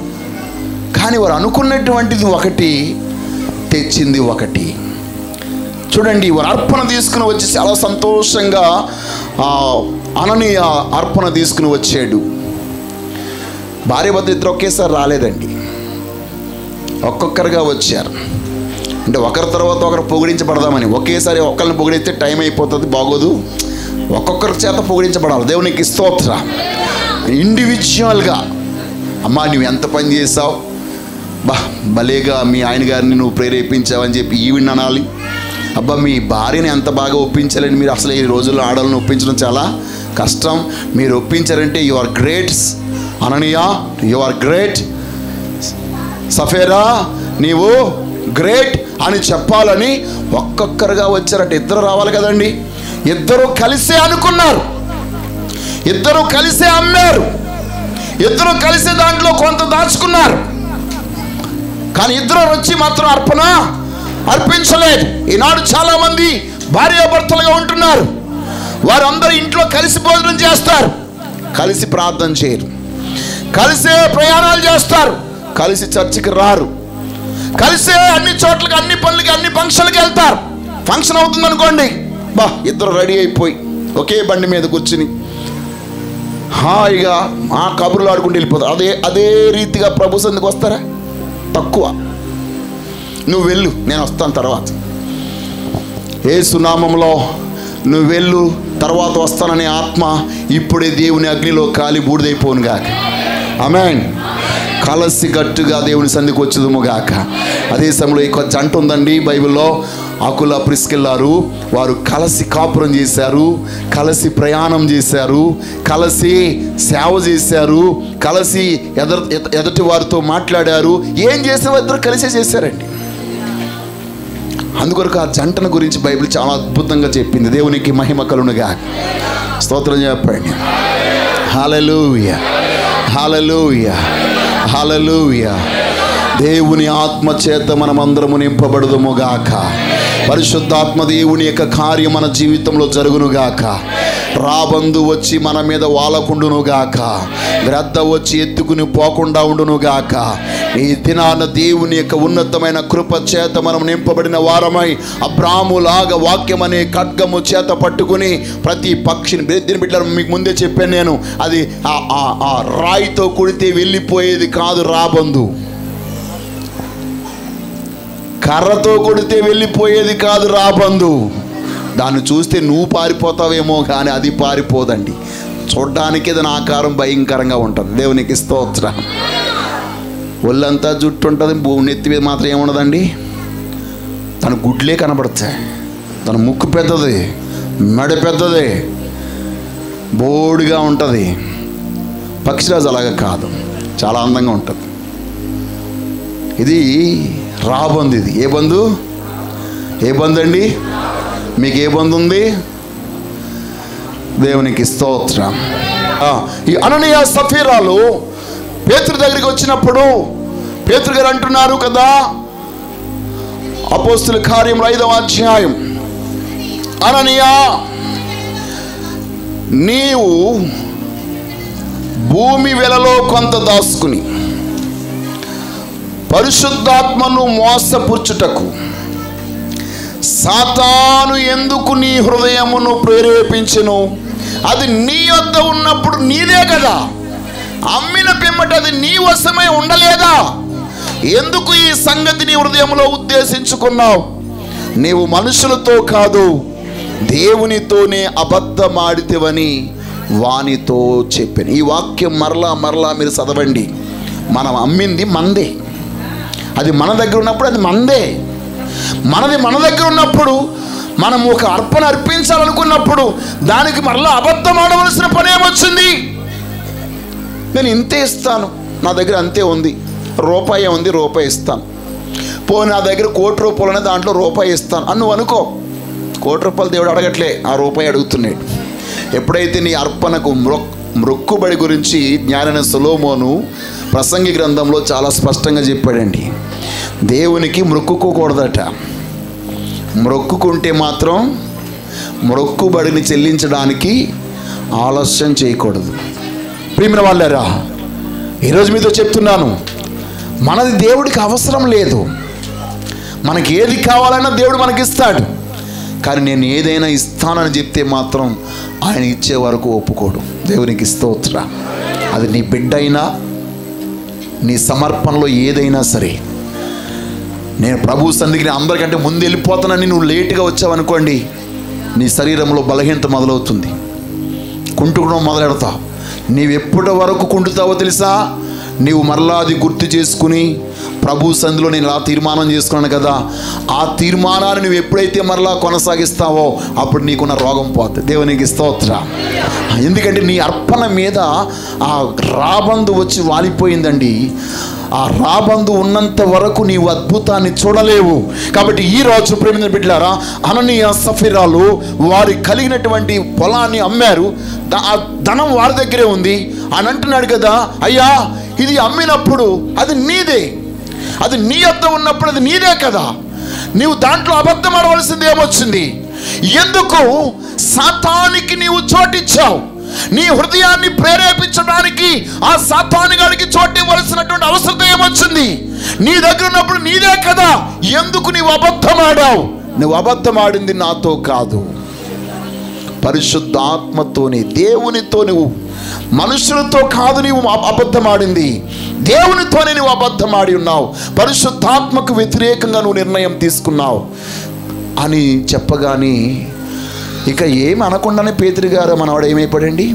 కానీ వారు అనుకున్నటువంటిది ఒకటి, తెచ్చింది ఒకటి. చూడండి, వారు అర్పణ తీసుకుని వచ్చి చాలా సంతోషంగా అననీయ అర్పణ తీసుకుని వచ్చాడు. భార్య భర్త ఇద్దరు ఒకేసారి రాలేదండి, ఒక్కొక్కరుగా వచ్చారు. అంటే ఒకరి తర్వాత ఒకరు పొగిడించబడదామని. ఒకేసారి ఒకరిని పొగిడిస్తే టైం అయిపోతుంది, బాగోదు. ఒక్కొక్కరి చేత పొగిడించబడాలి. దేవునికి స్తోత్రం. ఇండివిజువల్గా, అమ్మా నువ్వు ఎంత పని చేసావు, భలేగా మీ ఆయన గారిని నువ్వు ప్రేరేపించావని చెప్పి ఈవిని అనాలి. అబ్బా మీ భార్యని ఎంత బాగా ఒప్పించాలని. మీరు అసలు ఈ రోజుల్లో ఆడవాళ్ళని ఒప్పించడం చాలా కష్టం. మీరు ఒప్పించారంటే యు ఆర్ గ్రేట్ అననీయ, యు ఆర్ గ్రేట్. సఫేరా నీవు గ్రేట్ అని చెప్పాలని ఒక్కొక్కరుగా వచ్చారట. ఇద్దరు రావాలి కదండి. ఇద్దరు కలిసే అనుకున్నారు, ఇద్దరు కలిసే అమ్మారు, ఇద్దరు కలిసే దాంట్లో కొంత దాచుకున్నారు. కానీ ఇద్దరు వచ్చి మాత్రం అర్పణ అర్పించలేదు. ఈనాడు చాలామంది భార్యాభర్తలుగా ఉంటున్నారు. వారందరూ ఇంట్లో కలిసి భోజనం చేస్తారు, కలిసి ప్రార్థన చేయరు, కలిసే ప్రయాణాలు చేస్తారు, కలిసి చర్చికి రారు, కలిసే అన్ని చోట్లకి, అన్ని పనులకి, అన్ని ఫంక్షన్లకి వెళ్తారు. ఫంక్షన్ అవుతుంది అనుకోండి, ఇద్దరు రెడీ అయిపోయి ఒకే బండి మీద కూర్చుని హాయిగా కబుర్లు ఆడుకుంటూ వెళ్ళిపోతారు. అదే రీతిగా ప్రభు సన్నిధికి వస్తారా? తక్కువ. నువ్వు వెళ్ళు, నేను వస్తాను తర్వాత. యేసు నామములో నువ్వు వెళ్ళు, తర్వాత వస్తాననే ఆత్మ ఇప్పుడే దేవుని అగ్నిలో కాలి బూడిదైపోనుగాక. ఆమేన్. కలిసి గట్టుగా దేవుని సన్నిధికి వచ్చుదుముగాక. అదే సమయంలో ఈ జంట ఉందండి బైబిల్లో, అకుల ప్రిస్కిల్లారు. వారు కలిసి కాపురం చేశారు, కలిసి ప్రయాణం చేశారు, కలిసి సేవ చేశారు, కలిసి ఎదుటి వారితో మాట్లాడారు. ఏం చేసేవారు? ఇద్దరు కలిసే చేశారండి. అందుకొరకు ఆ జంటను గురించి బైబిల్ చాలా అద్భుతంగా చెప్పింది. దేవునికి మహిమ కలుగునుగా. స్తోత్రం చెప్పండి. హల్లెలూయా, హల్లెలూయా, హల్లెలూయా. దేవుని ఆత్మ చేత మనమందరము నింపబడుదుముగాక. పరిశుద్ధాత్మ దేవుని యొక్క కార్యం మన జీవితంలో జరుగునుగాక. రాబందు వచ్చి మన మీద వాలకుండునుగాక, గ్రద్ద వచ్చి ఎత్తుకుని పోకుండా ఉండునుగాక. ఈ దినాన దేవుని యొక్క ఉన్నతమైన కృప చేత మనం నింపబడిన వారమై అబ్రాహాములాగా వాక్యం అనే ఖడ్గము చేత పట్టుకుని ప్రతి పక్షిని, దీని బిడ్డలు మీకు ముందే చెప్పాను నేను, అది ఆ రాయితో కొడితే వెళ్ళిపోయేది కాదు రాబందు. కర్రతో కొడితే వెళ్ళిపోయేది కాదు రాబందు. దాన్ని చూస్తే నువ్వు పారిపోతావేమో కానీ అది పారిపోదండి. చూడ్డానికి దాని ఆకారం భయంకరంగా ఉంటుంది. దేవునికి స్తోత్రం. ఒళ్ళంతా జుట్టు ఉంటుంది, నెత్తి మీద మాత్రం ఏముండదండి. తన గుడ్లే కనబడతాయి. తన ముక్కు పెద్దది, మెడ పెద్దది, బోడిగా ఉంటుంది. పక్షిరాజు అలాగా కాదు, చాలా అందంగా ఉంటుంది. ఇది రాబందు. ఇది ఏ బంధు? ఏ బంధు అండి? మీకు ఏ బంధు ఉంది? దేవునికి స్తోత్రం. ఈ అననీయ సఫీరాలు పేతురు దగ్గరికి వచ్చినప్పుడు పేతురు గారు అంటున్నారు కదా, అపోస్తుల కార్యం 5వ అధ్యాయం, అననీయ నీవు భూమి వెలలో కొంత దాచుకుని పరిశుద్ధాత్మను మోసపుచ్చుటకు సాతాను ఎందుకు నీ హృదయమును ప్రేరేపించెను? అది నీ వద్ద ఉన్నప్పుడు నీదే కదా, అమ్మిన పిమ్మట అది నీ వశమై ఉండలేదా? ఎందుకు ఈ సంగతి నీ హృదయంలో ఉద్దేశించుకున్నావు? నీవు మనుషులతో కాదు దేవునితోనే అబద్ధమాడితేవని వానితో చెప్పాను. ఈ వాక్యం మరలా మరలా మీరు చదవండి. మనం అమ్మింది మందే, అది మన దగ్గర ఉన్నప్పుడు అది మందే. మనది మన దగ్గర ఉన్నప్పుడు, మనం ఒక అర్పణ అర్పించాలనుకున్నప్పుడు దానికి మరలా అబద్ధం ఆడవలసిన పని ఏమొచ్చింది? నేను ఇంతే ఇస్తాను, నా దగ్గర అంతే ఉంది, రూపాయి ఉంది, రూపాయి ఇస్తాను. నా దగ్గర 1 కోటి రూపాయలు ఉన్నాయి, దాంట్లో రూపాయి ఇస్తాను అని నువ్వు అనుకో. 1 కోటి రూపాయలు దేవుడు అడగట్లే, ఆ రూపాయి అడుగుతున్నాడు. ఎప్పుడైతే నీ అర్పణకు మొక్కుబడి గురించి జ్ఞానైన సొలొమోను ప్రసంగి గ్రంథంలో చాలా స్పష్టంగా చెప్పాడండి. దేవునికి మొక్కుకోకూడదట. మొక్కుకుంటే మాత్రం మొక్కుబడిని చెల్లించడానికి ఆలస్యం చేయకూడదు. ప్రియమైన వాళ్ళారా, ఈరోజు మీతో చెప్తున్నాను, మనది దేవుడికి అవసరం లేదు. మనకి ఏది కావాలన్నా దేవుడు మనకిస్తాడు. కానీ నేను ఏదైనా ఇస్తానని చెప్తే మాత్రం ఆయన ఇచ్చే వరకు ఒప్పుకోడు. దేవునికి స్తోత్రం. అది నీ బిడ్డ అయినా, నీ సమర్పణలో ఏదైనా సరే. నేను ప్రభు సన్నిధికి అందరికంటే ముందు వెళ్ళిపోతానని నువ్వు లేటుగా వచ్చావనుకోండి, నీ శరీరంలో బలహీనత మొదలవుతుంది, కుంటుకోవడం మొదలెడతావు. నీవు ఎప్పటి వరకు కుంటుతావో తెలుసా? నీవు మరలా అది గుర్తు చేసుకుని ప్రభు సన్నిధిలో నేను ఇలా తీర్మానం చేసుకున్నాను కదా, ఆ తీర్మానాన్ని నువ్వు ఎప్పుడైతే మరలా కొనసాగిస్తావో అప్పుడు నీకున్న రోగం పోతుంది. దేవునికి స్తోత్రం. ఎందుకంటే నీ అర్పణ మీద ఆ రాబందు వచ్చి వాలిపోయిందండి. ఆ రాబందు ఉన్నంత వరకు నీవు అద్భుతాన్ని చూడలేవు. కాబట్టి ఈ రోజు ప్రేమించిన బిడ్డలారా, అననీయ సఫీరాలు వారి కలిగినటువంటి పొలాన్ని అమ్మారు. ఆ ధనం వారి దగ్గరే ఉంది. అని అంటున్నాడు కదా, అయ్యా ఇది అమ్మినప్పుడు అది నీదే, అది నీ వద్ద ఉన్నప్పుడు అది నీదే కదా, నీవు దాంట్లో అబద్ధం ఆడవలసింది ఏమొచ్చింది? ఎందుకు సాతానికి నీవు చోటిచ్చావు? నీ హృదయాన్ని ప్రేరేపించడానికి ఆ సాతానుగాడికి చోటు ఇవ్వాల్సినటువంటి అవసరం ఏమొచ్చింది? నీ దగ్గర ఉన్నప్పుడు నీదే కదా, ఎందుకు నీవు అబద్ధం ఆడావు? నువ్వు అబద్ధం ఆడింది నాతో కాదు, పరిశుద్ధాత్మతోనే, దేవునితో. నువ్వు మనుషులతో కాదు నీవు అబద్ధం ఆడింది, దేవునితోనే నువ్వు అబద్ధం ఆడి ఉన్నావు. పరిశుద్ధాత్మకు వ్యతిరేకంగా నువ్వు నిర్ణయం తీసుకున్నావు అని చెప్పగానే ఇక ఏమి అనకుండానే పేతురు గారు మనవాడు ఏమైపోయాడండి?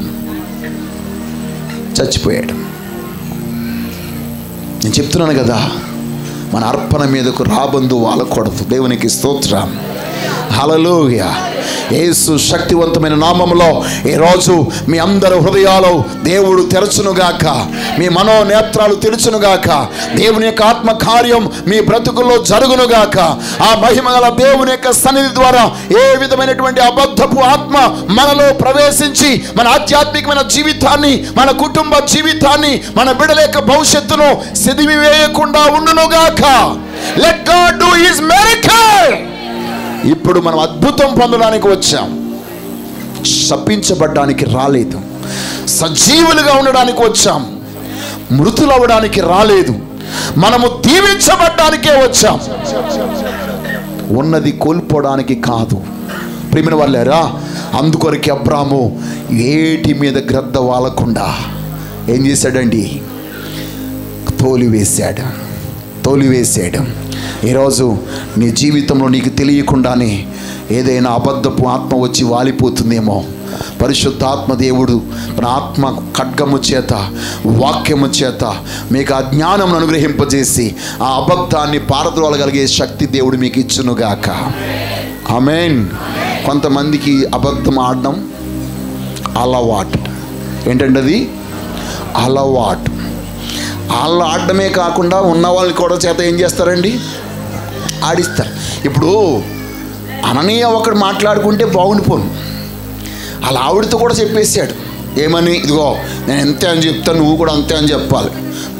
చచ్చిపోయాడు. నేను చెప్తున్నాను కదా, మన అర్పణ మీదకు రాబందు వాలకూడదు. దేవునికి స్తోత్రం. హల్లెలూయా. యేసు శక్తివంతమైన నామములో ఈరోజు మీ అందరి హృదయాలు దేవుడు తెరచునుగాక, మీ మనోనేత్రాలు తెరచునుగాక, దేవుని యొక్క ఆత్మ కార్యం మీ బ్రతుకుల్లో జరుగునుగాక. ఆ మహిమగల దేవుని యొక్క సన్నిధి ద్వారా ఏ విధమైనటువంటి అబద్ధపు ఆత్మ మనలో ప్రవేశించి మన ఆధ్యాత్మికమైన జీవితాన్ని, మన కుటుంబ జీవితాన్ని, మన బిడ్డల యొక్క భవిష్యత్తును సిదిమివేయకుండా ఉండునుగాక. Let God do his miracle. ఇప్పుడు మనం అద్భుతం పొందడానికి వచ్చాం, శపించబడ్డానికి రాలేదు. సజీవులుగా ఉండడానికి వచ్చాం, మృతులు అవ్వడానికి రాలేదు. మనము దీవించబడ్డానికే వచ్చాం, ఉన్నది కోల్పోవడానికి కాదు. ప్రియమైన వాళ్ళారా, అందుకొరకే అబ్రాము ఏటి మీద గ్రద్ద వాలకుండా ఏం చేశాడండి? తోలివేశాడు. ఈరోజు నీ జీవితంలో నీకు తెలియకుండానే ఏదైనా అబద్ధపు ఆత్మ వచ్చి వాలిపోతుందేమో. పరిశుద్ధాత్మ దేవుడు మన ఆత్మ ఖడ్గము చేత, వాక్యము చేత మీకు ఆ జ్ఞానం అనుగ్రహింపజేసి ఆ అబద్ధాన్ని పారద్రోలగలిగే శక్తి దేవుడు మీకు ఇచ్చునుగాక. ఆమేన్. కొంతమందికి అబద్ధం ఆడడం అలవాటు. ఏంటంటే అది అలవాటు. వాళ్ళు ఆడడమే కాకుండా ఉన్న వాళ్ళని కూడా చేత ఏం చేస్తారండి? ఆడిస్తారు. ఇప్పుడు అననీయ ఒకడు మాట్లాడుకుంటే బాగుండిపోను, అలా ఆవిడతో కూడా చెప్పేశాడు. ఏమని? ఇదిగో నేను ఎంతే అని చెప్తాను, నువ్వు కూడా అంతే అని చెప్పాలి.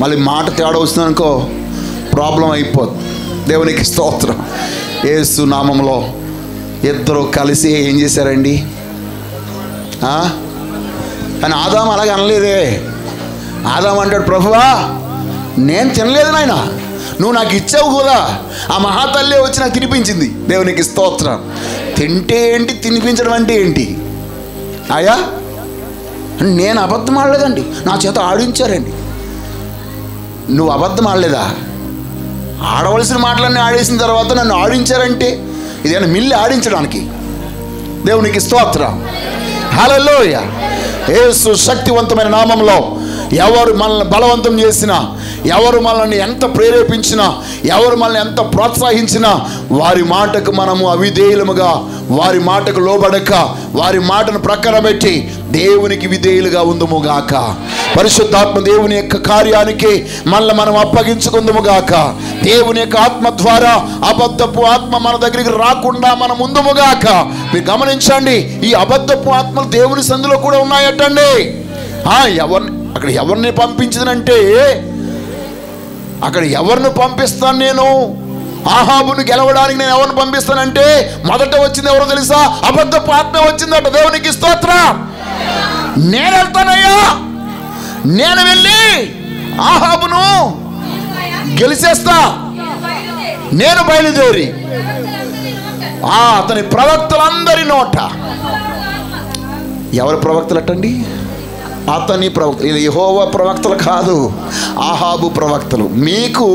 మళ్ళీ మాట తేడా వచ్చిందనుకో ప్రాబ్లం అయిపోద్ది. దేవునికి స్తోత్రం. యేసు నామంలో ఇద్దరు కలిసి ఏం చేశారండి? కానీ ఆదాం అలాగే అనలేదే. ఆదాం అంటాడు, ప్రభువా నేను తినలేదు నాయన, నువ్వు నాకు ఇచ్చావు కదా, ఆ మహాతల్లే వచ్చి నాకు తినిపించింది. దేవునికి స్తోత్రం. తింటే ఏంటి, తినిపించడం అంటే ఏంటి? ఆయా నేను అబద్ధం ఆడలేదండి, నా చేత ఆడించారండి. నువ్వు అబద్ధం ఆడలేదా? ఆడవలసిన మాటలన్నీ ఆడేసిన తర్వాత నన్ను ఆడించారంటే ఇదేనా మిల్లి ఆడించడానికి? దేవునికి స్తోత్రం. హల్లెలూయా. యేసు శక్తివంతమైన నామంలో ఎవరు మనల్ని బలవంతం చేసినా, ఎవరు మనల్ని ఎంత ప్రేరేపించినా, ఎవరు మనల్ని ఎంత ప్రోత్సహించినా వారి మాటకు మనము అవిధేయులముగా, వారి మాటకు లోబడక, వారి మాటను ప్రక్కన పెట్టి దేవునికి విధేయులుగా ఉందుముగాక. పరిశుద్ధాత్మ దేవుని యొక్క కార్యానికి మనల్ని మనం అప్పగించుకుందుముగాక. దేవుని యొక్క ఆత్మ ద్వారా అబద్ధపు ఆత్మ మన దగ్గరికి రాకుండా మనం ఉందుముగాక. మీరు గమనించండి, ఈ అబద్ధపు ఆత్మలు దేవుని సందులో కూడా ఉన్నాయటండి. అక్కడ ఎవరిని పంపించిందంటే, అక్కడ ఎవరిని పంపిస్తాను నేను? ఆహాబును గెలవడానికి నేను ఎవరిని పంపిస్తానంటే మొదట వచ్చింది ఎవరో తెలుసా? అబద్ధపు ఆత్మ వచ్చిందట. దేవునికి స్తోత్రం. నేను వెళ్తానయ్యా, నేను వెళ్ళి ఆహాబును గెలిచేస్తా. నేను బయలుదేరి అతని ప్రవక్తలందరి నోట. ఎవరి ప్రవక్తలటండి? అతని ప్రవక్త. ఇది యెహోవా ప్రవక్తలు కాదు, ఆహాబు ప్రవక్తలు. మీకు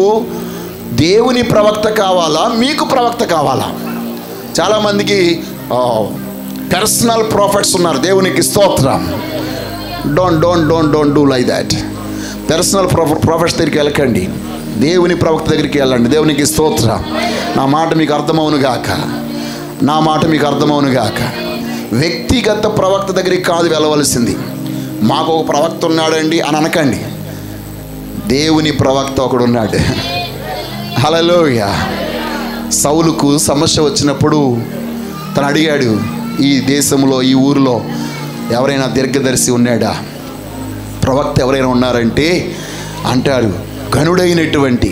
దేవుని ప్రవక్త కావాలా, మీకు ప్రవక్త కావాలా? చాలామందికి పర్సనల్ ప్రాఫిట్స్ ఉన్నారు. దేవునికి స్తోత్రం. Don't do like that. Personal profits దగ్గరికి వెళ్ళకండి, దేవుని ప్రవక్త దగ్గరికి వెళ్ళండి. దేవునికి స్తోత్రం. నా మాట మీకు అర్థమవును గాక. వ్యక్తిగత ప్రవక్త దగ్గరికి కాదు వెళ్ళవలసింది. మాకు ఒక ప్రవక్త ఉన్నాడండి అని అనకండి. దేవుని ప్రవక్త ఒకడున్నాడు. హల్లెలూయా. సౌలుకు సమస్య వచ్చినప్పుడు తను అడిగాడు, ఈ దేశంలో ఈ ఊరిలో ఎవరైనా దీర్ఘదర్శి ఉన్నాడా, ప్రవక్త ఎవరైనా ఉన్నారంటే అంటాడు, ఘనుడైనటువంటి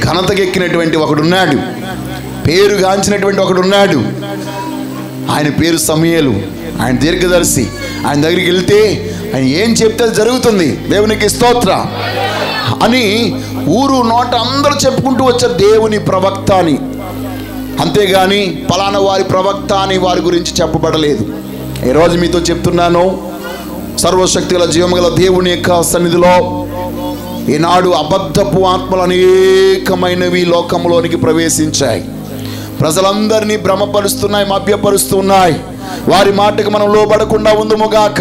ఘనతకెక్కినటువంటి ఒకడున్నాడు, పేరుగాంచినటువంటి ఒకడున్నాడు. ఆయన పేరు సమూయేలు. ఆయన దీర్ఘదర్శి. ఆయన దగ్గరికి వెళ్తే ఆయన ఏం చెప్తే జరుగుతుంది. దేవునికి స్తోత్రం అని ఊరు నోట అందరూ చెప్పుకుంటూ వచ్చారు దేవుని ప్రవక్త అని. అంతేగాని పలానా వారి ప్రవక్త అని వారి గురించి చెప్పబడలేదు. ఈరోజు మీతో చెప్తున్నాను, సర్వశక్తిగల జీవముగల దేవుని యొక్క సన్నిధిలో ఈనాడు అబద్ధపు ఆత్మలు అనేకమైనవి లోకంలోనికి ప్రవేశించాయి. ప్రజలందరినీ భ్రమపరుస్తున్నాయి, మభ్యపరుస్తున్నాయి. వారి మాటకు మనం లోబడకుండా ఉందుముగాక.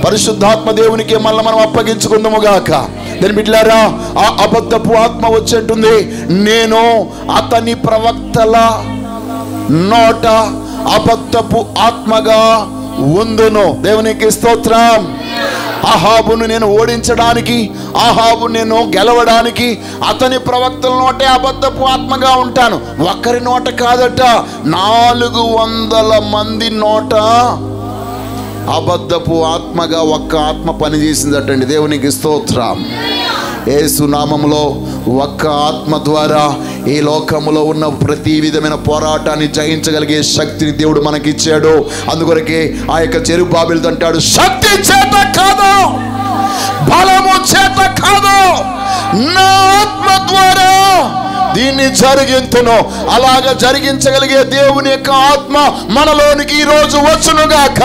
పరిశుద్ధాత్మ దేవునికి మళ్ళీ మనం అప్పగించుకుందాముగాక. దాని బిడ్డలారా, ఆ అబద్ధపు ఆత్మ వచ్చేటుంది, నేను అతని ప్రవక్తల నోట అబద్ధపు ఆత్మగా ఉందును. దేవునికి స్తోత్రం. ఆహాబును నేను ఓడించడానికి, ఆహాబు నేను గెలవడానికి అతని ప్రవక్తల నోటే అబద్ధపు ఆత్మగా ఉంటాను. ఒక్కరి నోట కాదట, 400 మంది నోట అబద్ధపు ఆత్మగా ఒక్క ఆత్మ పనిచేసిందటండి. దేవునికి స్తోత్రం. యేసు నామములో ఒక్క ఆత్మ ద్వారా ఈ లోకములో ఉన్న ప్రతి విధమైన పోరాటాన్ని జయించగలిగే శక్తిని దేవుడు మనకిచ్చాడు. అందుకొరకే ఆ యొక్క జెరుబ్బాబెలు అంటాడు, శక్తి చేత కాదు, బలము చేత కాదు, నా ఆత్మ ద్వారా దీన్ని జరిగించును. అలాగా జరిగించగలిగే దేవుని యొక్క ఆత్మ మనలోనికి ఈరోజు వచ్చునుగాక.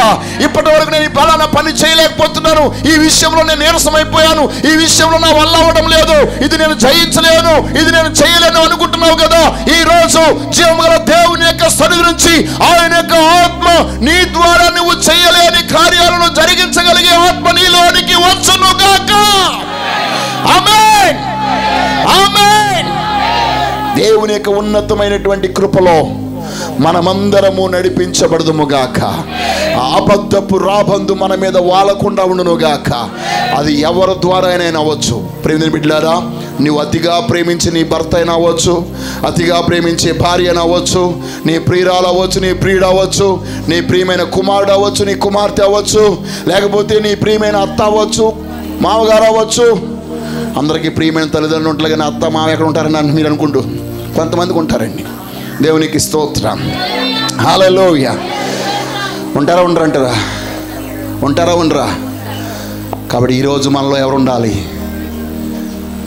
ఇప్పటి వరకు నేను ఈ బలాన పని చేయలేకపోతున్నాను, ఈ విషయంలో నేను నీరసమైపోయాను, ఈ విషయంలో నా వల్ల అవ్వడం లేదు, ఇది నేను జయించలేను, ఇది నేను చేయలేను అనుకుంటున్నావు కదా, ఈ రోజు జీవముగల దేవుని యొక్క సన్నిధి నుంచి ఆయన యొక్క ఆత్మ నీ ద్వారా నువ్వు చేయలేని కార్యాలను జరిగించగలిగే ఆత్మ నీలోనికి వచ్చునుగాక. ఆమేన్, ఆమేన్. దేవుని యొక్క ఉన్నతమైనటువంటి కృపలో మనమందరము నడిపించబడదుముగాక. అబద్ధపు రాబందు మన మీద వాలకుండా ఉండునుగాక. అది ఎవరి ద్వారా అయినా అవ్వచ్చు. ప్రేమ బిడ్డలారా, నువ్వు అతిగా ప్రేమించి నీ భర్త అయినా అవ్వచ్చు, అతిగా ప్రేమించే భార్య అయినా అవ్వచ్చు, నీ ప్రియురాలు అవ్వచ్చు, నీ ప్రియుడు అవ్వచ్చు, నీ ప్రియమైన కుమారుడు అవ్వచ్చు, నీ కుమార్తె అవ్వచ్చు, లేకపోతే నీ ప్రియమైన అత్త అవ్వచ్చు, మామగారు అవ్వచ్చు. అందరికీ ప్రియమైన తల్లిదండ్రులు ఉంటారు, కానీ అత్త మామ ఎక్కడ ఉంటారని మీరు అనుకుంటూ కొంతమందికి ఉంటారండి. దేవునికి స్తోత్రం. హల్లెలూయా. ఉంటారా ఉండరంటారా? ఉంటారా ఉండరా? కాబట్టి ఈరోజు మనలో ఎవరు ఉండాలి?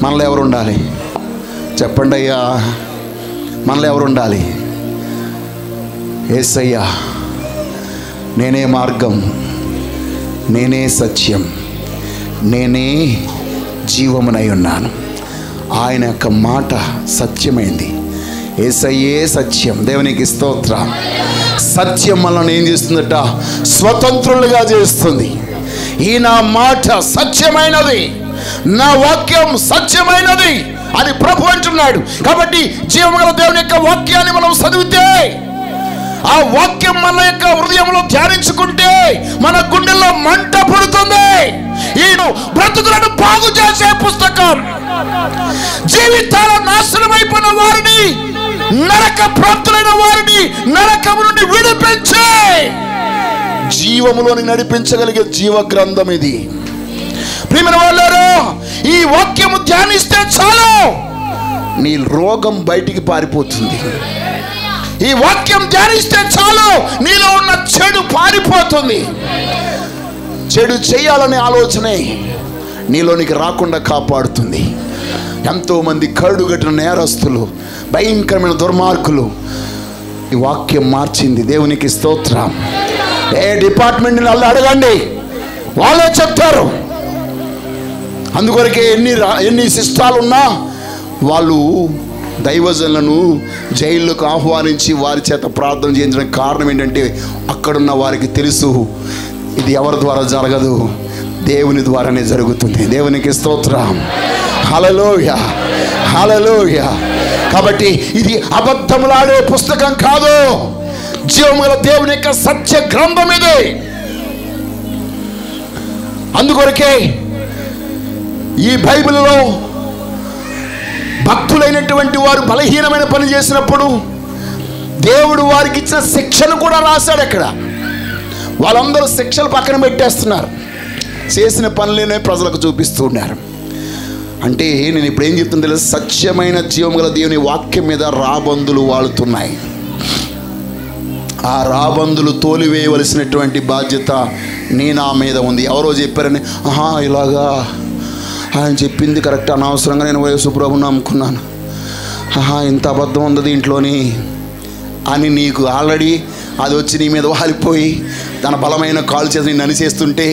మనలో ఎవరు ఉండాలి చెప్పండి అయ్యా. మనలో ఎవరు ఉండాలి? యేసయ్యా, నేనే మార్గం, నేనే సత్యం, నేనే జీవమునై ఉన్నాను. ఆయన యొక్క మాట సత్యమైంది. యేసయ్యే సత్యం. దేవునికి స్తోత్రం. సత్యం మనల్ని ఏం చేస్తుందట? స్వతంత్రులుగా చేస్తుంది. ఈ నా మాట సత్యమైనది, నా వాక్యం సత్యమైనది అని ప్రభు అంటున్నాడు. కాబట్టి జీవముగల దేవుని యొక్క వాక్యాన్ని మనం చదివితే, ఆ వాక్యం మన యొక్క హృదయంలో ధ్యానించుకుంటే మన గుండెల్లో మంట పుడుతుంది. ఈయన బ్రతుకులను బాగు చేసే పుస్తకం. జీవితాల నాశనమైపోయిన వారిని, నరక ప్రాప్తులైన వారిని నరకము నుండి విడిపించే జీవములోని నడిపించగలిగే జీవ గ్రంథం ఇది. ప్రియమైన వాళ్ళారా, ఈ వాక్యము ధ్యానిస్తే చాలు నీ రోగం బయటికి పారిపోతుంది. ఈ వాక్యం ధ్యానిస్తే చాలు నీలో ఉన్న చెడు పారిపోతుంది. చెడు చేయాలనే ఆలోచనే నీలోనికి రాకుండా కాపాడుతుంది. ఎంతోమంది కరుడుగట్టిన నేరస్తులు, భయంకరమైన దుర్మార్గులు. ఈ వాక్యం మార్చింది. దేవునికి స్తోత్రం. ఏ డిపార్ట్మెంట్ని వాళ్ళు అడగండి, వాళ్ళే చెప్తారు. అందుకొరకే ఎన్ని శిష్టాలున్నా వాళ్ళు దైవజనులను జైల్లోకి ఆహ్వానించి వారి చేత ప్రార్థన చేయించడానికి కారణం ఏంటంటే అక్కడున్న వారికి తెలుసు ఇది ఎవరి ద్వారా జరగదు, దేవుని ద్వారానే జరుగుతుంది. దేవునికి స్తోత్రం. హల్లెలూయా, హల్లెలూయా. కాబట్టి ఇది అబద్ధములాడే పుస్తకం కాదు, జీవముగల దేవుని యొక్క సత్య గ్రంథం ఇది. అందుకొరకే ఈ బైబిల్లో భక్తులైనటువంటి వారు బలహీనమైన పని చేసినప్పుడు దేవుడు వారికి ఇచ్చిన శిక్షను కూడా రాశాడు. అక్కడ వాళ్ళందరూ శిక్షలు పక్కన పెట్టేస్తున్నారు, చేసిన పనులనే ప్రజలకు చూపిస్తూ ఉన్నారు. అంటే నేను ఇప్పుడు ఏం చెప్తున్నా తెలుసు, సత్యమైన జీవం గల దేవుని వాక్యం మీద రాబందులు వాళ్తున్నాయి. ఆ రాబందులు తోలివేయవలసినటువంటి బాధ్యత నా మీద ఉంది. ఎవరో చెప్పారని ఇలాగా ఆయన చెప్పింది కరెక్ట్, అనవసరంగా నేను యేసుప్రభుని నమ్ముకున్నాను, ఇంత అబద్ధం ఉంది దీంట్లోని అని నీకు ఆల్రెడీ అది వచ్చి నీ మీద వాలిపోయి తన బలమైన కాలు చేసి నేను అనిచేస్తుంటే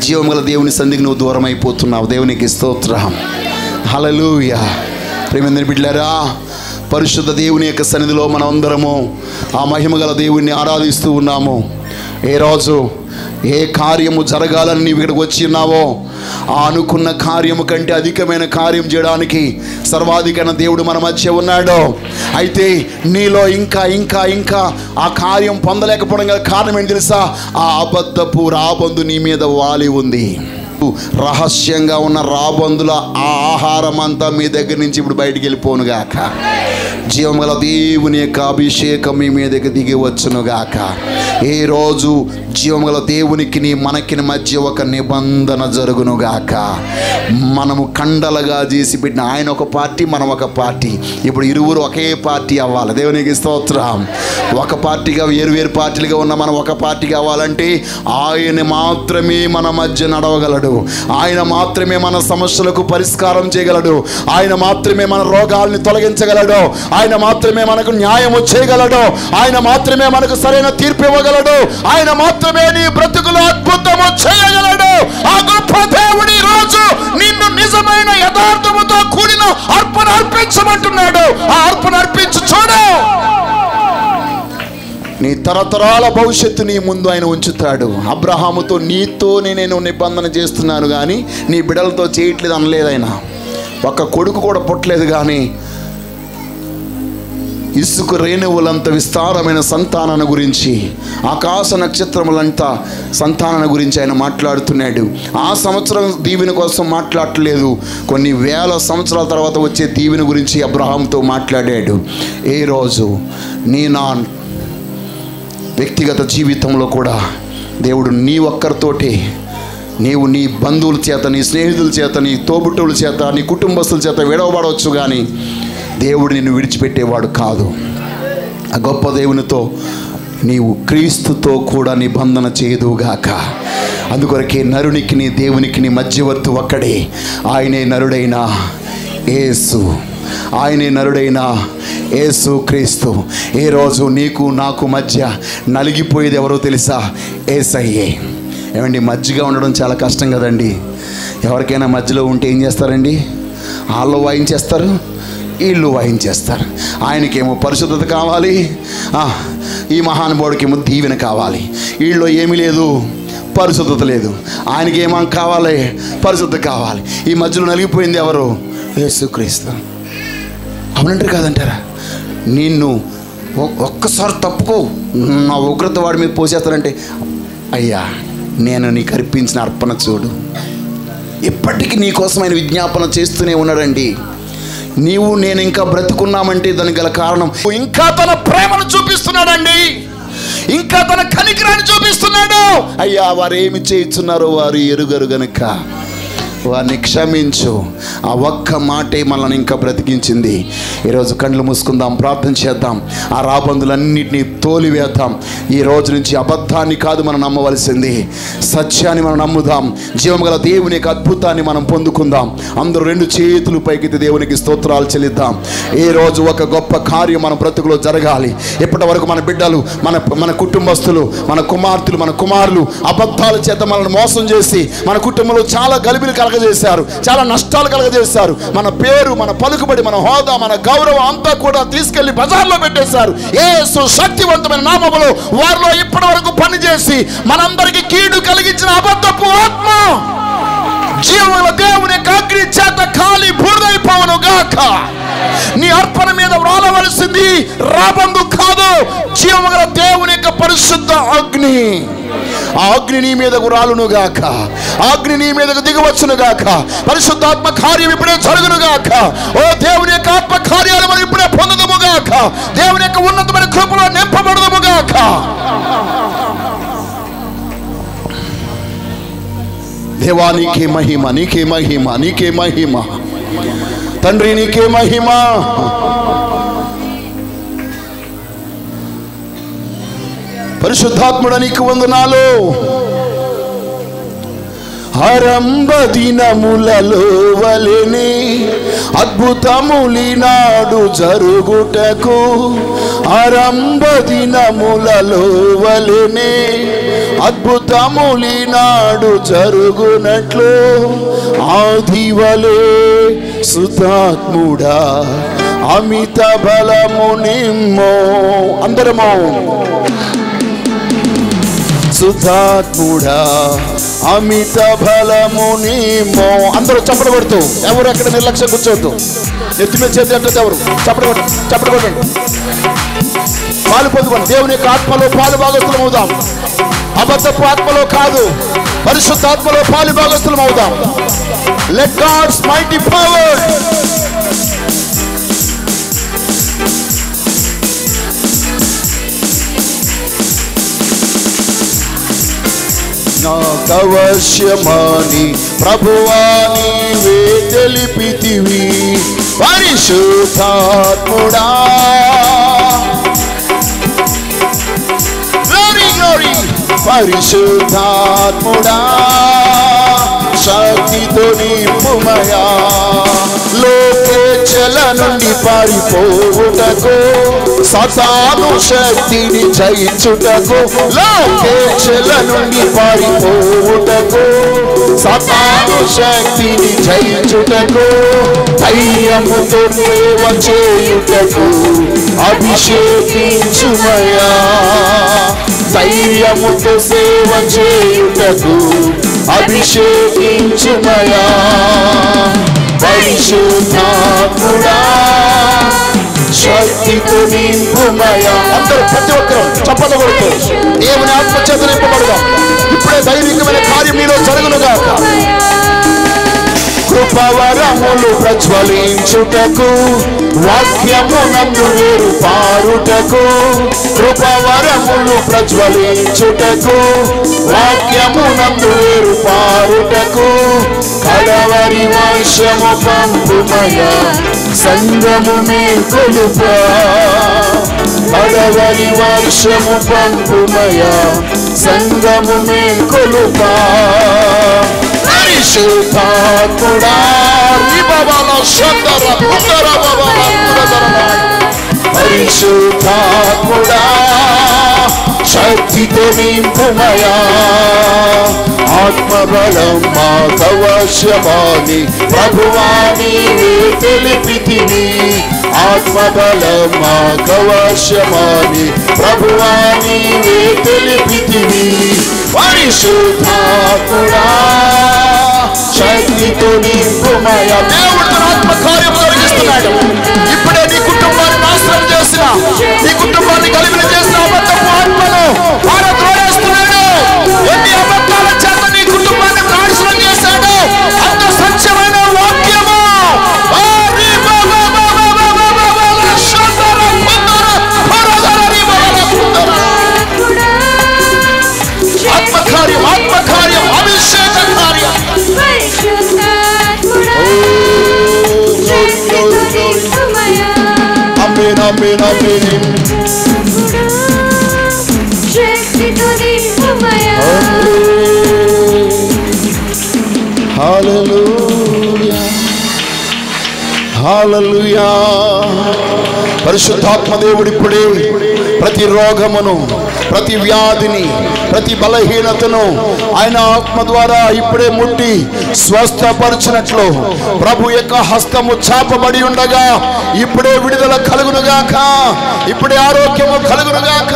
జీవం గల దేవుని సంధికి నువ్వు దూరం అయిపోతున్నావు. దేవునికి స్తోత్రం. హల్లెలూయా. ప్రియమైన బిడ్డలారా, పరిశుద్ధ దేవుని యొక్క సన్నిధిలో మనం అందరము ఆ మహిమ గల దేవుణ్ణి ఆరాధిస్తూ ఉన్నాము. ఏ రోజు ఏ కార్యము జరగాలని నీవు ఇక్కడికి వచ్చి ఉన్నావో ఆ అనుకున్న కార్యము కంటే అధికమైన కార్యం చేయడానికి సర్వాధికమైన దేవుడు మన మధ్య ఉన్నాడు. అయితే నీలో ఇంకా ఇంకా ఇంకా ఆ కార్యం పొందలేకపోవడం గల కారణం ఏంటి తెలుసా? ఆ అబద్ధపు రాబందు నీ మీద వాలి ఉంది. రహస్యంగా ఉన్న రాబందుల ఆ ఆహారం అంతా మీ దగ్గర నుంచి ఇప్పుడు బయటికి వెళ్ళిపోనుగాక. జీవం గల దేవుని యొక్క అభిషేకం మీ మీదకి దిగి వచ్చునుగాక. ఏ రోజు జీవం గల దేవునికి మనకి మధ్య ఒక నిబంధన జరుగునుగాక. మనము కండలుగా చేసి పెట్టిన ఆయన ఒక పార్టీ, మనం ఒక పార్టీ. ఇప్పుడు ఇరువురు ఒకే పార్టీ అవ్వాలి. దేవునికి స్తోత్రం. ఒక పార్టీగా వేరు పార్టీలుగా ఉన్న మనం ఒక పార్టీ కావాలంటే ఆయన మాత్రమే మన మధ్య నడవగలడు. ఆయన మాత్రమే మన సమస్యలకు పరిష్కారం చేయగలడు. ఆయన మాత్రమే మన రోగాల్ని తొలగించగలడు. ఆయన మాత్రమే మనకు న్యాయం చేయగలడు. ఆయన మాత్రమే మనకు సరైన తీర్పు ఇవ్వగలడు. ఆయన మాత్రమే నీ బ్రతుకులో అద్భుతము చేయగలడు. ఆ గొప్ప దేవుడి రోజు నిన్ను నిజమైన యథార్థముతో కూడిన అర్పణ అర్పించమంటున్నాడు. ఆ అర్పణ అర్పించు చూడు. నీ తరతరాల భవిష్యత్తు నీ ముందు ఆయన ఉంచుతాడు. అబ్రహాముతో నీతోనే నేను నిబంధన చేస్తున్నాను కానీ నీ బిడ్డలతో చేయట్లేదు అనలేదు. ఆయన ఒక్క కొడుకు కూడా పుట్టలేదు కానీ ఇసుక రేణువులంత విస్తారమైన సంతానాన్ని గురించి, ఆకాశ నక్షత్రములంతా సంతానాన్ని గురించి ఆయన మాట్లాడుతున్నాడు. ఆ సంవత్సరం దీవెన కోసం మాట్లాడలేదు, కొన్ని వేల సంవత్సరాల తర్వాత వచ్చే దీవెన గురించి అబ్రహాంతో మాట్లాడాడు. ఏ రోజు నా వ్యక్తిగత జీవితంలో కూడా దేవుడు నీ ఒక్కరితోటి, నీవు నీ బంధువుల చేత, నీ స్నేహితుల చేత, నీ తోబుట్టువుల చేత, నీ కుటుంబస్తుల చేత విడవబడవచ్చు కానీ దేవుడు నిన్ను విడిచిపెట్టేవాడు కాదు. ఆ గొప్ప దేవునితో నీవు క్రీస్తుతో కూడా నిబంధన చేయదుగాక. అందుకొరకే నరునికి దేవునికి మధ్యవర్తి ఒక్కడే, ఆయనే నరుడైన యేసు. ఆయనే నరుడైన యేసు క్రీస్తు. ఏ రోజు నీకు నాకు మధ్య నలిగిపోయేది ఎవరో తెలుసా? యేసయ్యే. ఏమండి, మధ్యగా ఉండడం చాలా కష్టం కదండి. ఎవరికైనా మధ్యలో ఉంటే ఏం చేస్తారండి? వాళ్ళు వాయించేస్తారు, వీళ్ళు వాయించేస్తారు. ఆయనకేమో పరిశుద్ధత కావాలి, ఈ మహానుభావుడికేమో దీవెన కావాలి. వీళ్ళు ఏమీ లేదు, పరిశుద్ధత లేదు. ఆయనకేమో కావాలి, పరిశుద్ధత కావాలి. ఈ మధ్యలో నలిగిపోయింది ఎవరు? యేసుక్రీస్తు. అవునంటారు కాదంటారా? నిన్ను ఒక్కసారి తప్పుకో, నా ఉగ్రత వాడి మీద పోసేస్తానంటే, అయ్యా నేను నీకు అర్పించిన అర్పణ చూడు. ఇప్పటికీ నీకోసం ఆయన విజ్ఞాపన చేస్తూనే ఉన్నాడండి. నీవు నేను ఇంకా బ్రతుకున్నామంటే దానికి గల కారణం ఇంకా తన ప్రేమను చూపిస్తున్నాడండి, ఇంకా తన కనికరాన్ని చూపిస్తున్నాడు. అయ్యా వారు ఏమి చేస్తున్నారో వారు ఎరుగరు గనుక వారిని క్షమించు. ఆ ఒక్క మాటే మనల్ని ఇంకా బ్రతికించింది. ఈరోజు కళ్ళు మూసుకుందాం, ప్రార్థన చేద్దాం, ఆ రాబందులన్నింటినీ తోలివేద్దాం. ఈ రోజు నుంచి అబద్ధాన్ని కాదు మనం నమ్మవలసింది, సత్యాన్ని మనం నమ్ముదాం. జీవం గల దేవుని యొక్క అద్భుతాన్ని మనం పొందుకుందాం. అందరూ రెండు చేతులు పైకెత్తి దేవునికి స్తోత్రాలు చెల్లిద్దాం. ఈ రోజు ఒక గొప్ప కార్యం మన బ్రతుకులో జరగాలి. ఇప్పటి వరకు మన బిడ్డలు, మన కుటుంబస్తులు, మన కుమార్తెలు, మన కుమారులు అబద్ధాల చేత మనల్ని మోసం చేసి మన కుటుంబంలో చాలా గలిబిలు కలగజేశారు, చాలా నష్టాలు కలగజేశారు. మన పేరు, మన పలుకుబడి, మన హోదా, మన గౌరవం అంతా కూడా తీసుకెళ్లి బజార్లో పెట్టేశారు. యేసు శక్తివంతమైన నామములో వారిలో ఇప్పటి వరకు పనిచేసి మనందరికీ కీడు కలిగించిన అబద్ధపు ఆత్మ జీవముల దేవుని యొక్క అగ్ని చేత కాలి బూడిదైపోవును గాక. నీ అర్పణ మీద వ్రాలవలసింది రాబందు కాదు, జీవముల దేవుని యొక్క పరిశుద్ధ అగ్ని. ఆ అగ్ని నీ మీదకు రాలును గాక, ఆ అగ్ని నీ మీదకు దిగవచ్చును గాక. పరిశుద్ధాత్మ కార్యం ఇప్పుడే జరుగును గాక. ఓ దేవుని యొక్క ఆత్మ కార్యాలు మనం ఇప్పుడే పొందుదము గాక. దేవుని యొక్క ఉన్నతమైన కృపలో నింపబడదము గాక. దేవా నీకే మహిమ, నీకే మహిమ, నీకే మహిమ. తండ్రి నీకే మహిమ. పరిశుద్ధాత్ముడా నీకు వందనాలు. ఆరంభ దినములలో వలెనే అద్భుతములినాడు జరుగుటకు, ఆరంభ దినములలో వలెనే అద్భుతములినాడు జరుగునట్లు ఆది వలె సుతాత్ముడా అమిత బలము నిమ్మో. అందరమో సుతాత్ముడా అమిత బలము నిమ్మో. అందరూ చప్పట కొడుతూ, ఎవరు అక్కడ నిర్లక్ష్యం కూర్చోవద్దు. నెత్తి మీద చేతి అంటే ఎవరు చప్పట కొట్టండి. పాలు పొందుకోండి. దేవుని యొక్క ఆత్మలో పాలు భాగస్థులం అవుదాం. అబద్ధపు ఆత్మలో కాదు, పరిశుద్ధాత్మలో పాలు భాగస్థులం అవుదాం. లెట్ గాడ్స్ మైటీ పవర్ నాకవశ్యమాని ప్రభువా నీవే తెలిపితివి. పరిశుద్ధాత్ముడా పరిశుద్ధాత్ముడా శక్తితో నింపుమయా. లోకేచ్ఛల నుండి పారిపోవుటకు, సాతాను శక్తిని జయించుటకు. లోకేచ్ఛల నుండి పారిపోవుటకు, సాతాను శక్తిని జయించుటకు. ధైర్యముతో సేవ చేయుటకు అభిషేకించుమయా. ధైర్యముతో సేవ చేయుటకు అభిషేకించుమయా. పరిశుద్ధాత్ముడా శక్తితో నింపుమయా. అందరూ ప్రతి ఒక్కరూ చప్పట్లు కొడుతూ దేవుని ఆత్మ చేత నింపబడదాం. ఇప్పుడే దైవికమైన కార్యం మీలో జరుగునుగాక. కృపవరములు ప్రజ్వలించుటకు, వాక్యమునందు వేరు పారుటకు. కృపవరములు ప్రజ్వలించుటకు, వాక్యమునందు వేరు పారుటకు. కడవరి వర్షము పంపుమయా, సంగము మేల్కొలుపా. కడవరి వర్షము పంపుమయా, సంగము మేల్కొలుపా. పరిశుద్ధాత్ముడా పరిశుద్ధాత్ముడా శక్తితో నింపుమయా. ఆత్మబలం మాకవశ్యమాని ప్రభువా నీవే తెలిపితివి. ఆత్మబలం మాకవశ్యమాని ప్రభువా నీవే తెలిపితివి. పరిశుద్ధాత్ముడా శక్తితో నింపుమయా. దేవుడు తన ఆత్మ కార్యం జరిగిస్తున్నాడు. ఇప్పుడే నీ కుటుంబాన్ని నాశనం చేసిన, నీ కుటుంబాన్ని కలిగిన చేసిన అబద్ధపు ఆత్మను పారద్రోలేస్తున్నాడు. ఎన్ని అబద్ధాల చేత నీ కుటుంబాన్ని నాశనం చేశాడు. అంత సత్యమైన వాక్యము ఆత్మకార్యం, ఆత్మకార్యం, అభిషేక కార్యం. ఆమేన్ ఆమేన్. హల్లెలూయా హల్లెలూయా. పరిశుద్ధాత్మ దేవుడు ఇప్పుడే ప్రతి రోగమును, ప్రతి వ్యాధిని, ప్రతి బలహీనతను ఆయన ఆత్మ ద్వారా ఇప్పుడే ముట్టి స్వస్థపరిచినట్లు ప్రభు యొక్క హస్తము చాపబడి ఉండగా ఇప్పుడే విడుదల కలుగునుగాక, ఇప్పుడే ఆరోగ్యము కలుగునుగాక.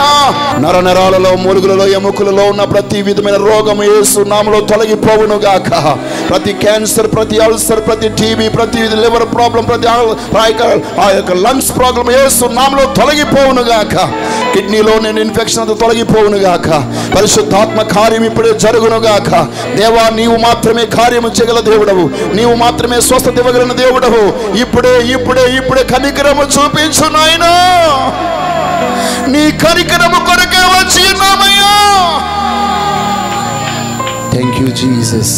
నరనరాలలో, మూలుగులలో, ఎముకలలో ఉన్న ప్రతి విధమైన రోగము యేసు నామములో తొలగిపోవునుగాక. ప్రతి క్యాన్సర్, ప్రతి అల్సర్, ప్రతి టీబీ, ప్రతి లివర్ ప్రాబ్లం, ప్రతి ఆ యొక్క లంగ్స్ ప్రాబ్లం యేసు నామములో తొలగిపోవునుగాక. కిడ్నీలో నేను ఇన్ఫెక్షన్ అంతా తొలగిపోవునుగాక. పరిశుద్ధాత్మ కార్యం ఇప్పుడే జరుగునుగాక. దేవా, నీవు మాత్రమే కార్యము చేయగల దేవుడవు, నీవు మాత్రమే స్వస్థత ఇవ్వగలిగిన దేవుడవు. ఇప్పుడే ఇప్పుడే ఇప్పుడే కనికరము చూపించు నాయనా. నీ కనికరము కొరకే వచ్చి ఉన్నామయ్యా. Thank you Jesus.